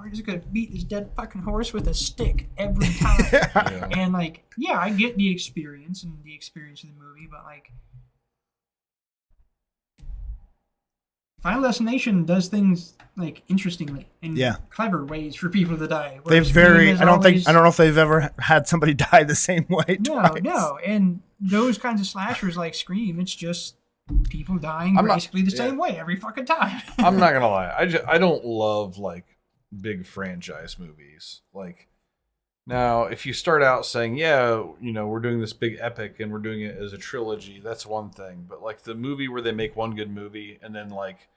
we're just gonna beat this dead fucking horse with a stick every time. And I get the experience of the movie, but Final Destination does things like interestingly in Yeah. clever ways for people to die. They where Scream is I don't always- know if they've ever had somebody die the same way twice. No, and those kinds of slashers like Scream, it's just people dying I'm not- basically the same way every fucking time. I'm not gonna lie. I don't love like big franchise movies. Like now, if you start out saying, yeah, we're doing this big epic and we're doing it as a trilogy, that's one thing. But like the movie where they make one good movie and then like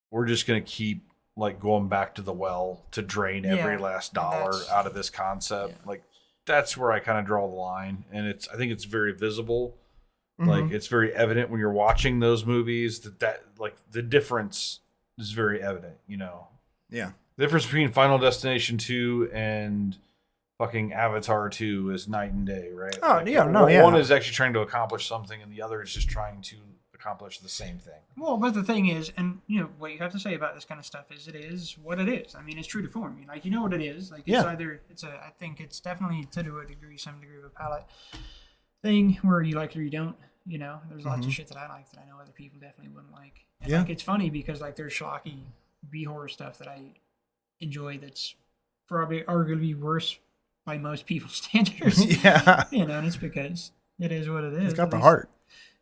we're just gonna keep like going back to the well to drain every last dollar out of this concept. Like that's where I kind of draw the line, and I think it's very visible. Like it's very evident when you're watching those movies that like the difference is very evident. Yeah. The difference between Final Destination 2 and fucking Avatar 2 is night and day, right? Oh, Like, yeah, no, yeah. One is actually trying to accomplish something, and the other is just trying to accomplish the same thing. Well, but the thing is, and what you have to say about this kind of stuff is it is what it is. I mean, it's true to form. Like what it is. Like it's either I think it's definitely to a degree, some degree of a palate thing where you like it or you don't. There's lots of shit that I like that I know other people definitely wouldn't like. And like it's funny because like there's schlocky B horror stuff that I enjoy that's probably arguably worse by most people's standards. Yeah. And it's because it is what it is. It's got the heart.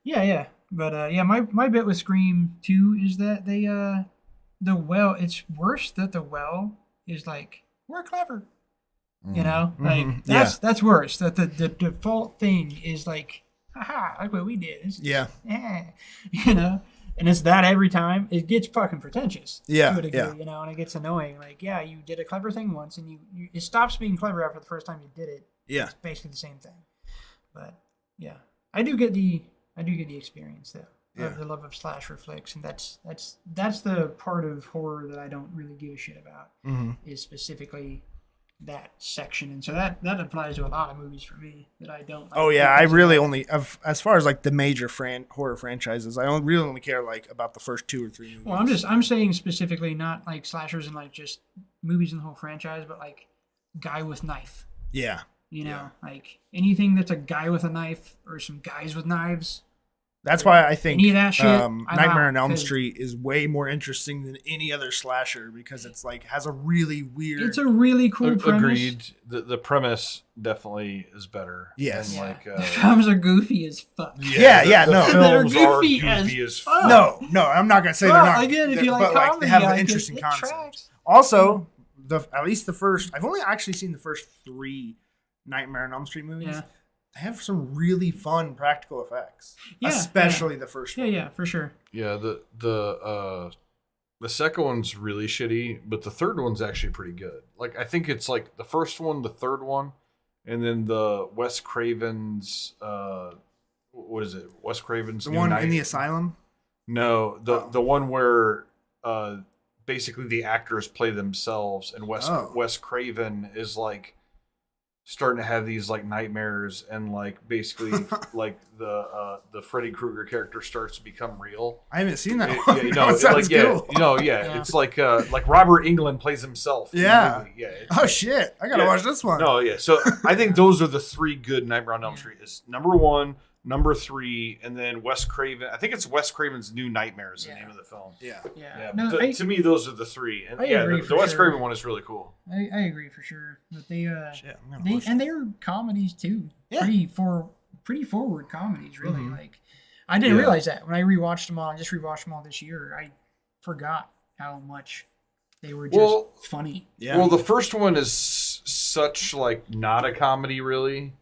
Yeah. But my bit with Scream 2 is that they the well, it's worse that the well is like, we're clever. Like that's worse. That the default thing is like, haha, like what we did. And it's that every time. It gets fucking pretentious. Yeah. To a degree, and it gets annoying. Like, you did a clever thing once and it stops being clever after the first time you did it. Yeah. It's basically the same thing. But yeah. I do get the experience though. Of the love of slasher flicks, and that's the part of horror that I don't really give a shit about. Is specifically that section, and so that applies to a lot of movies for me that I don't. Oh yeah, I really only as far as like the major horror franchises, I really only care like about the first 2 or 3 movies. Well, I'm saying specifically not like slashers and like just movies in the whole franchise, but like guy with knife. Yeah. Like anything that's a guy with a knife or some guys with knives. That's why I think any of that shit, Nightmare on Elm Street is way more interesting than any other slasher because it's like has a really weird. It's a really cool premise. Agreed. The premise definitely is better. Yes. And like, the films are goofy as fuck. Yeah. The No. films They're are goofy goofy as as fuck. fuck. No, I'm not gonna say Well, they're not. again, if you like but comedy, they have I an guess interesting it concept. tracks. Also, at least the first. I've only actually seen the first 3 Nightmare on Elm Street movies. Yeah. They have some really fun practical effects, Yeah, especially the first one. Yeah, for sure. Yeah, the second one's really shitty, but the third one's actually pretty good. Like I think it's like the first one, the third one, and then the Wes Craven's what is it? Wes Craven's The New one Night- in the asylum. No, the one where basically the actors play themselves, and Wes Craven is like starting to have these like nightmares, and like basically like the Freddy Krueger character starts to become real. I haven't seen that. Sounds cool. It's like Robert Englund plays himself. in the Yeah. movie. Yeah. Oh shit! I gotta watch this one. No, yeah. So I think those are the 3 good Nightmare on Elm Street. Is number 1, number 3, and then Wes Craven. I think it's Wes Craven's New Nightmares. The name of the film. Yeah. Yeah. But No, to me, those are the 3. And I agree the for Wes sure. Craven one is really cool. I agree for sure. But they Shit, I'm gonna watch that. they're comedies too. Yeah. Pretty forward comedies, really. Like I didn't realize that when I rewatched them all. I just rewatched them all this year. I forgot how much they were just funny. Yeah. Well, the first one is such like not a comedy, really.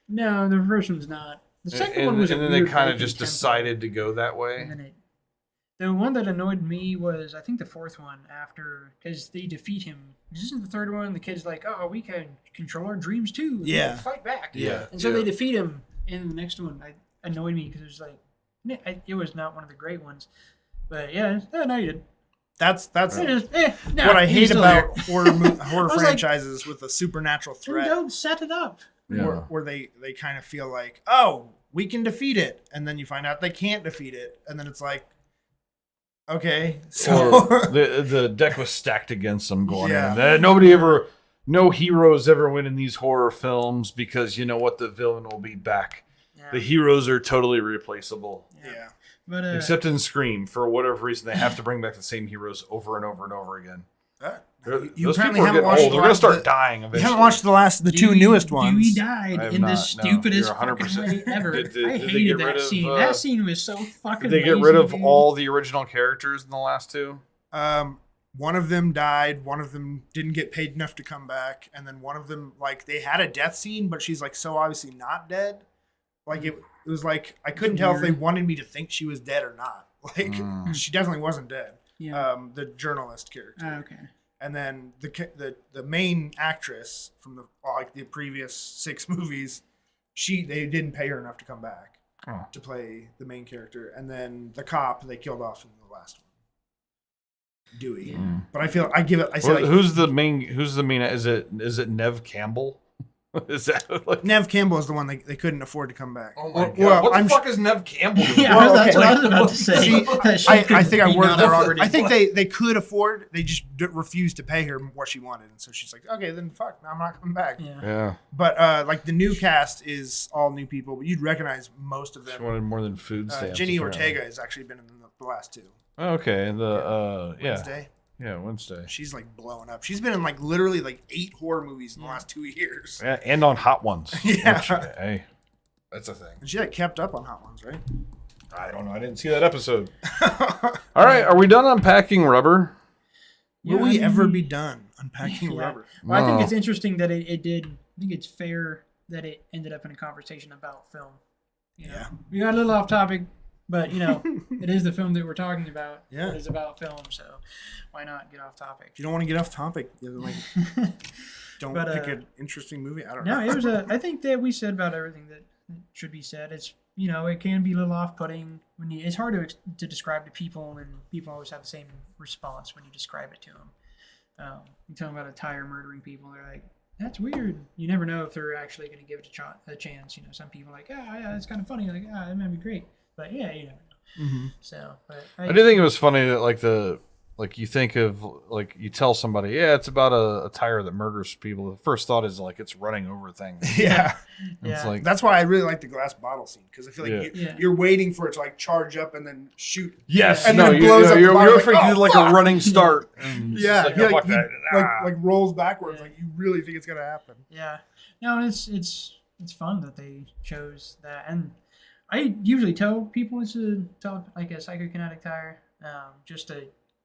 No, the first one's not. The second one was, and then they kind of just decided to go that way. And then the one that annoyed me was, I think, the fourth one after, because they defeat him. This isn't the third one. The kid's like, "Oh, we can control our dreams too. And Yeah. we'll fight back." Yeah. And so they defeat him. In the next one, annoyed me because it was like, it was not one of the great ones. But yeah, no, you did. That's What what I hate about horror like, franchises with a supernatural threat. Don't set it up. Yeah. Where they kind of feel like, oh, we can defeat it, and then you find out they can't defeat it, and then it's like, okay, so Or the deck was stacked against them going Yeah. in. No heroes ever win in these horror films because you know what? The villain will be back. Yeah. The heroes are totally replaceable. yeah, But except in Scream, for whatever reason, they have to bring back the same heroes over and over and over again. You Those apparently people are haven't getting watched old. They're going to start dying You eventually. haven't watched the two newest ones. Dewey died have in the not, no. stupidest You're fucking 100%. way ever. Did they I get hated rid that of, scene. That scene was so fucking Did they get lazy, rid of dude. all the original characters in the last two? One of them died. One of them didn't get paid enough to come back, and then one of them, like, they had a death scene, but she's like so obviously not dead. Like it was like I couldn't tell if they wanted me to think she was dead or not. Like she definitely wasn't dead. Yeah. The journalist character. Oh, okay. And then the main actress from the previous 6 movies, they didn't pay her enough to come back to play the main character. And then the cop they killed off in the last one, Dewey. Yeah. But I say Who's the main? Is it Nev Campbell? Is that like Nev Campbell is the one they couldn't afford to come back. Oh my god! Well, what the fuck is Nev Campbell doing? Yeah, Well, that's okay. what I was about to say. See, That she I could think I be worded not that wrong. afforded. I think they could afford. They just refused to pay her what she wanted, and so she's like, okay, then fuck, I'm not coming back. Yeah. But like the new cast is all new people, but you'd recognize most of She them. wanted more than food stamps. Jenny apparently. Ortega has actually been in the last 2. Oh, okay, Wednesday. Wednesday. She's like blowing up. She's been in like literally like 8 horror movies in the last 2 years. Yeah, and on Hot Ones. Yeah. Which, hey, that's a thing. And she like kept up on Hot Ones, right? I don't know. I didn't see that episode. All right, are we done unpacking rubber? Will Yeah, we I ever mean- be done unpacking Yeah. rubber? Well, I think No. it's interesting that it did. I think it's fair that it ended up in a conversation about film. You know? Yeah. We got a little off topic, but it is the film that we're talking about. Yeah. It is about film, so why not get off topic? If you don't want to get off topic, like don't But, pick an interesting movie. I don't No, know. it was I think that we said about everything that should be said. It's it can be a little off-putting when it's hard to describe to people, and people always have the same response when you describe it to them. You tell them about a tire murdering people, they're like, "That's weird." You never know if they're actually going to give it a chance. Some people are like, yeah, it's kind of funny. Like, it might be great, but yeah, you never know. Mm-hmm. So, but I do think it was funny that you think of you tell somebody, yeah, it's about a tire that murders people. The first thought is like it's running over things. Yeah. It's Yeah. like That's why I really like the glass bottle scene, because I feel like Yeah. you're waiting for it to like charge up and then shoot. yes, And no, then it blows up the you're bottle, afraid like, to oh, do like fuck. a running start. And it's Yeah, just he, like, like, fuck that. like rolls backwards. Yeah. Like you really think it's gonna happen. Yeah, no, and it's fun that they chose that, and I usually tell people it's a psychokinetic tire, just to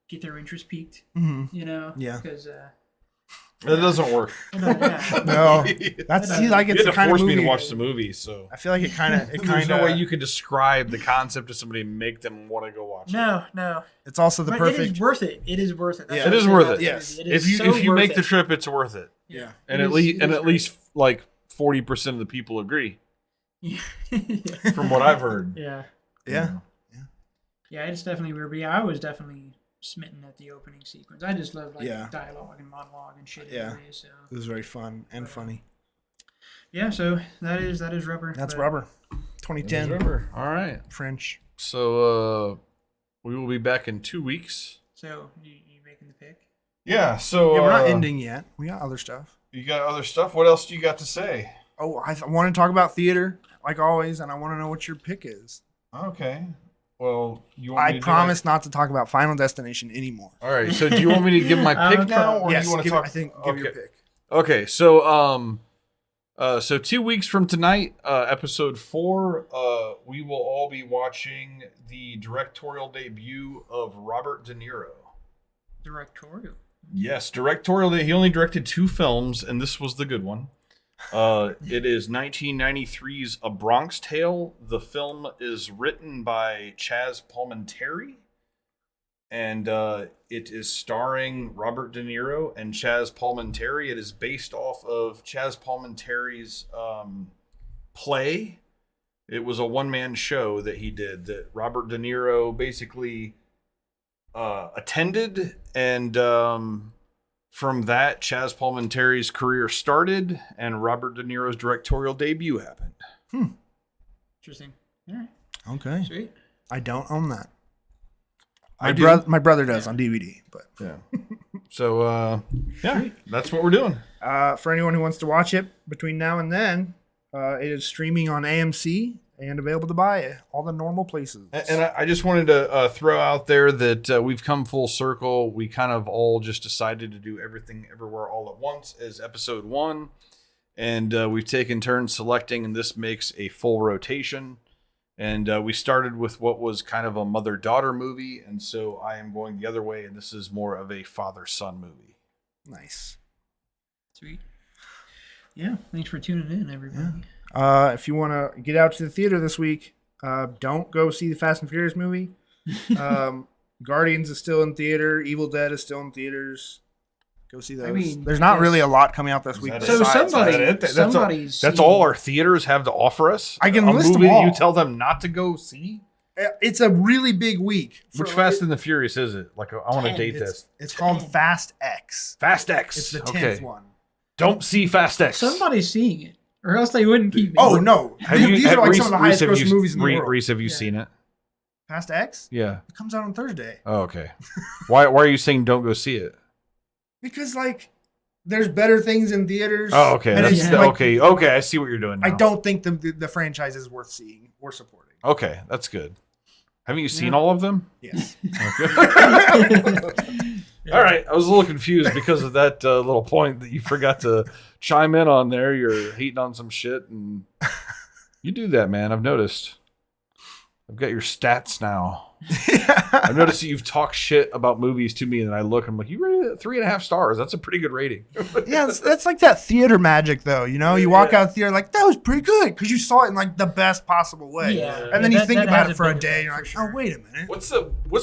get their interest peaked. Mm-hmm. Yeah. because That doesn't work. No, that's You like You it's had the to kind force of me movie. to watch the movie, so I feel like it kind of there's no way you can describe the concept to somebody and make them want to go watch it. no, It's also the but perfect. it is worth it. It is worth it. That's Yeah. what It I is say worth about it. the Yes. movie. It is If so you worth make it. the trip, it's worth it. Yeah. And It at is- least it and is at least like 40% of the people agree, great. from what I've heard. Yeah, Yeah. yeah, it's definitely weird. But yeah, I was definitely smitten at the opening sequence. I just love Yeah. dialogue and monologue and shit. Yeah. Anyway, so It was very fun and funny. yeah, so that is rubber. That's but- rubber. 2010 All right. French. So we will be back in 2 weeks. So you making the pick? Yeah. So Yeah, we're not ending yet. We got other stuff. You got other stuff. What else do you got to say? Oh, I want to talk about theater like always, and I want to know what your pick is. Okay. Well, you want me I to do promise not to talk about Final Destination anymore. All right. So do you want me to give my pick now, or Yes, do you want to give, talk? I think give your Okay. pick. Okay. So so 2 weeks from tonight, episode 4, we will all be watching the directorial debut of Robert De Niro. Directorial. Yes, directorial. He only directed 2 films, and this was the good one. It is 1993's A Bronx Tale. The film is written by Chaz Palminteri, and it is starring Robert De Niro and Chaz Palminteri. It is based off of Chaz Palminteri's play. It was a one-man show that he did that Robert De Niro basically attended, and from that, Chaz Palminteri's career started, and Robert De Niro's directorial debut happened. Interesting. All right. Okay. Sweet. I don't own that. I do. My brother does on DVD, but Yeah. So, yeah, that's what we're doing. for anyone who wants to watch it between now and then, it is streaming on AMC and available to buy at all the normal places. And I just wanted to throw out there that we've come full circle. We kind of all just decided to do Everything Everywhere All at Once as episode 1. And we've taken turns selecting, and this makes a full rotation. And we started with what was kind of a mother-daughter movie, and so I am going the other way, and this is more of a father-son movie. Nice. Sweet. Yeah, thanks for tuning in, everybody. If you want to get out to the theater this week, don't go see the Fast and Furious movie. Guardians is still in theater. Evil Dead is still in theaters. Go see those. I mean, there's not really a lot coming out this week. So somebody's that's all our theaters have to offer us. I can a list movie them all. you tell them not to go see. It's a really big week. Which Fast and the Furious is it? Like, I want to date this. It's called Fast X. Fast X. It's the 10th one. Don't see Fast X. Somebody's seeing it, or else they wouldn't keep. Oh no! These are like some of the highest Reese, grossing movies in the world. Reese, have you seen it? Fast X? Yeah. It comes out on Thursday. Oh, okay. Why are you saying don't go see it? Because like, there's better things in theaters. Oh, okay. And That's okay. Okay, I see what you're doing now. I don't think the franchise is worth seeing or supporting. Okay, that's good. Haven't you seen all of them? Yes. All right. I was a little confused because of that little point that you forgot to chime in on there. You're hating on some shit, and you do that, man. I've noticed. I've got your stats now. I've noticed that you've talked shit about movies to me, and I look, I'm like, you rated it 3.5 stars. That's a pretty good rating. Yeah, that's like that theater magic, though. You know, you walk out of theater like, that was pretty good, because you saw it in like the best possible way. Yeah. And then you think about has it for a been day, and you're like, sure. oh, wait a minute. What's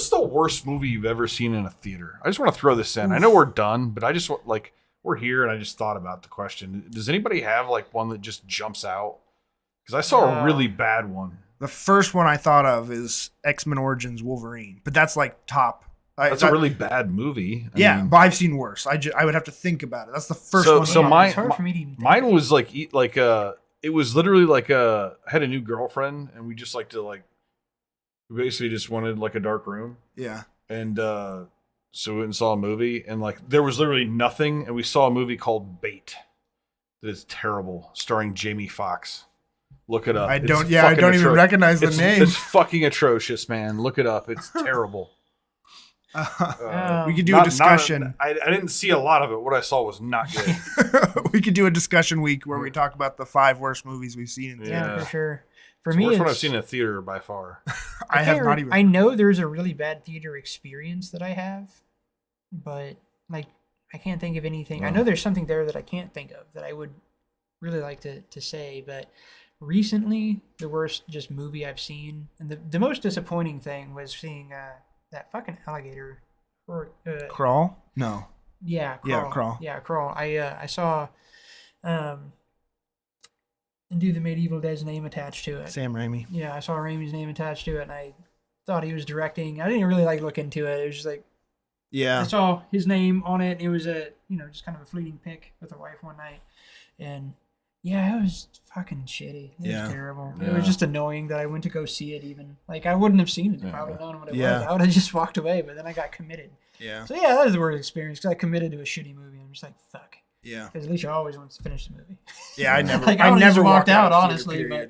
the worst movie you've ever seen in a theater? I just want to throw this in. I know we're done, but I just want, like, we're here, and I just thought about the question. Does anybody have like one that just jumps out? Because I saw a really bad one. The first one I thought of is X-Men Origins Wolverine, but that's like top. That's a really bad movie. I mean, but I've seen worse. I would have to think about it. That's the first one. So it's hard for me to even think mine of. was like it was literally like I had a new girlfriend, and we just like to like we basically just wanted like a dark room. Yeah. And so we went and saw a movie, and like there was literally nothing, and we saw a movie called Bait that is terrible, starring Jamie Foxx. Look it up. I don't even recognize the name. It's fucking atrocious, man. Look it up. It's terrible. We could do a discussion. I didn't see a lot of it. What I saw was not good. We could do a discussion week where we talk about the 5 worst movies we've seen in theater. Yeah, for sure. For It's me, the worst it's one I've seen in a theater by far. I have not even. I know there's a really bad theater experience that I have, but like I can't think of anything. I know there's something there that I can't think of that I would really like to say, but recently the worst just movie I've seen, and the most disappointing thing was seeing that fucking alligator Crawl? No. Yeah, Crawl. Yeah, Crawl. Yeah, Crawl. I saw a dude that made Evil Dead's name attached to it. Sam Raimi. Yeah, I saw Raimi's name attached to it, and I thought he was directing. I didn't really like look into it. It was just like, yeah, I saw his name on it. It was just kind of a fleeting pic with a wife one night, and yeah, it was fucking shitty. It was terrible. Yeah. It was just annoying that I went to go see it. Even like I wouldn't have seen it if I would have known what it was. I would have just walked away. But then I got committed. Yeah. So yeah, that was the worst experience because I committed to a shitty movie. I'm just like, fuck. Yeah. Because at least you always want to finish the movie. Yeah, I never. like, I never walked out of honestly, theater, but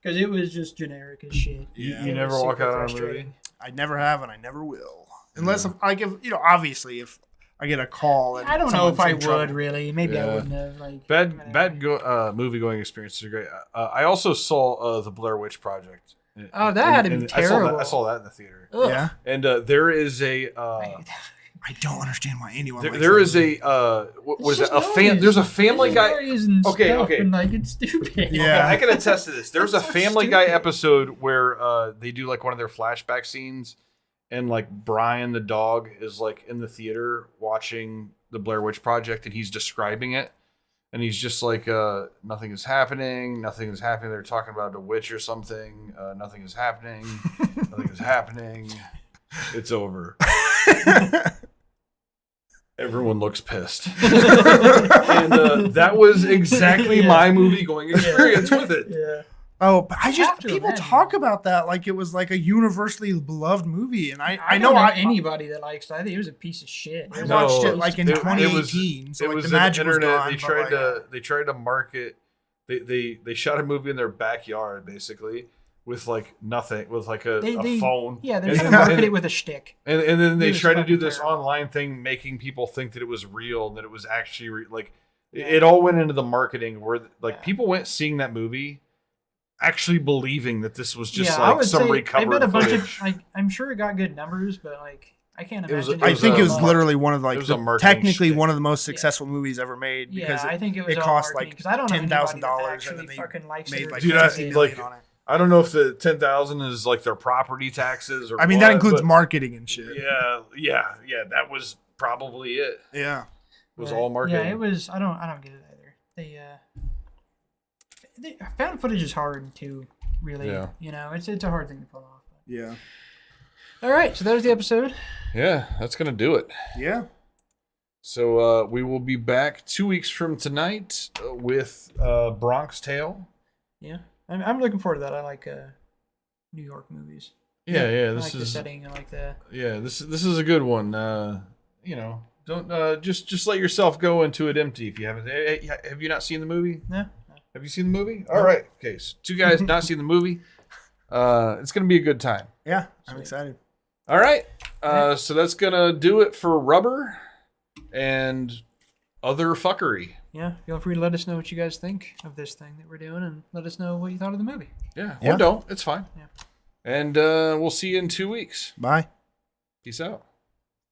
because it was just generic as shit. Yeah. You never walk out on a movie? I never have, and I never will, unless obviously if I get a call. And I don't know if I would trouble. really. Maybe I wouldn't have. Like movie going experiences are great. I also saw the Blair Witch Project. Oh, that had to be terrible. I saw that in the theater. Ugh. Yeah, and there is a. I don't understand why anyone. There is a what is it? There's a Family Guy. Okay. And like it's stupid. Yeah, I can attest to this. There's a Family Guy episode where they do like one of their flashback scenes, and like Brian the dog is like in the theater watching the Blair Witch Project, and he's describing it, and he's just like, nothing is happening. They're talking about a witch or something. Nothing is happening. Nothing is happening. It's over. Everyone looks pissed. And that was exactly my movie going experience with it. Yeah. Oh, but people imagine. talk about that like it was like a universally beloved movie, and I don't know anybody that likes that. I think it was a piece of shit. I watched it like in 2018, so it like was the magic internet. was gone. They tried to market they shot a movie in their backyard basically with like nothing, with like a phone. Yeah, they're trying to market it with a shtick. And then they tried to do this terrible. online thing, making people think that it was real and that it was actually it all went into the marketing where people went seeing that movie actually believing that this was just some recovered footage. I'm sure it got good numbers, but I can't imagine. I think it was literally one of technically shtick. one of the most successful movies ever made because I think it was cost like $10,000 and then they likes made it like Dude, $50 million on it. I don't know if the 10,000 is like their property taxes or. I mean, that includes marketing and shit. Yeah. That was probably it. Yeah, it was all marketing. Yeah, it was. I don't get it either. They found footage is hard to really. Yeah. It's a hard thing to pull off. But. Yeah. All right, so that was the episode. Yeah, that's gonna do it. Yeah. So we will be back 2 weeks from tonight with Bronx Tale. Yeah, I'm looking forward to that. I like New York movies. Yeah. This is the setting. I like the. Yeah, this is a good one. Don't just let yourself go into it empty if you haven't. Have you not seen the movie? No. Have you seen the movie? All right. Okay, so 2 guys not seen the movie. It's gonna be a good time. Yeah, I'm excited. All right. So that's gonna do it for Rubber and other fuckery. Yeah, feel free to let us know what you guys think of this thing that we're doing, and let us know what you thought of the movie. Yeah. Or don't. It's fine. Yeah. And we'll see you in 2 weeks. Bye. Peace out.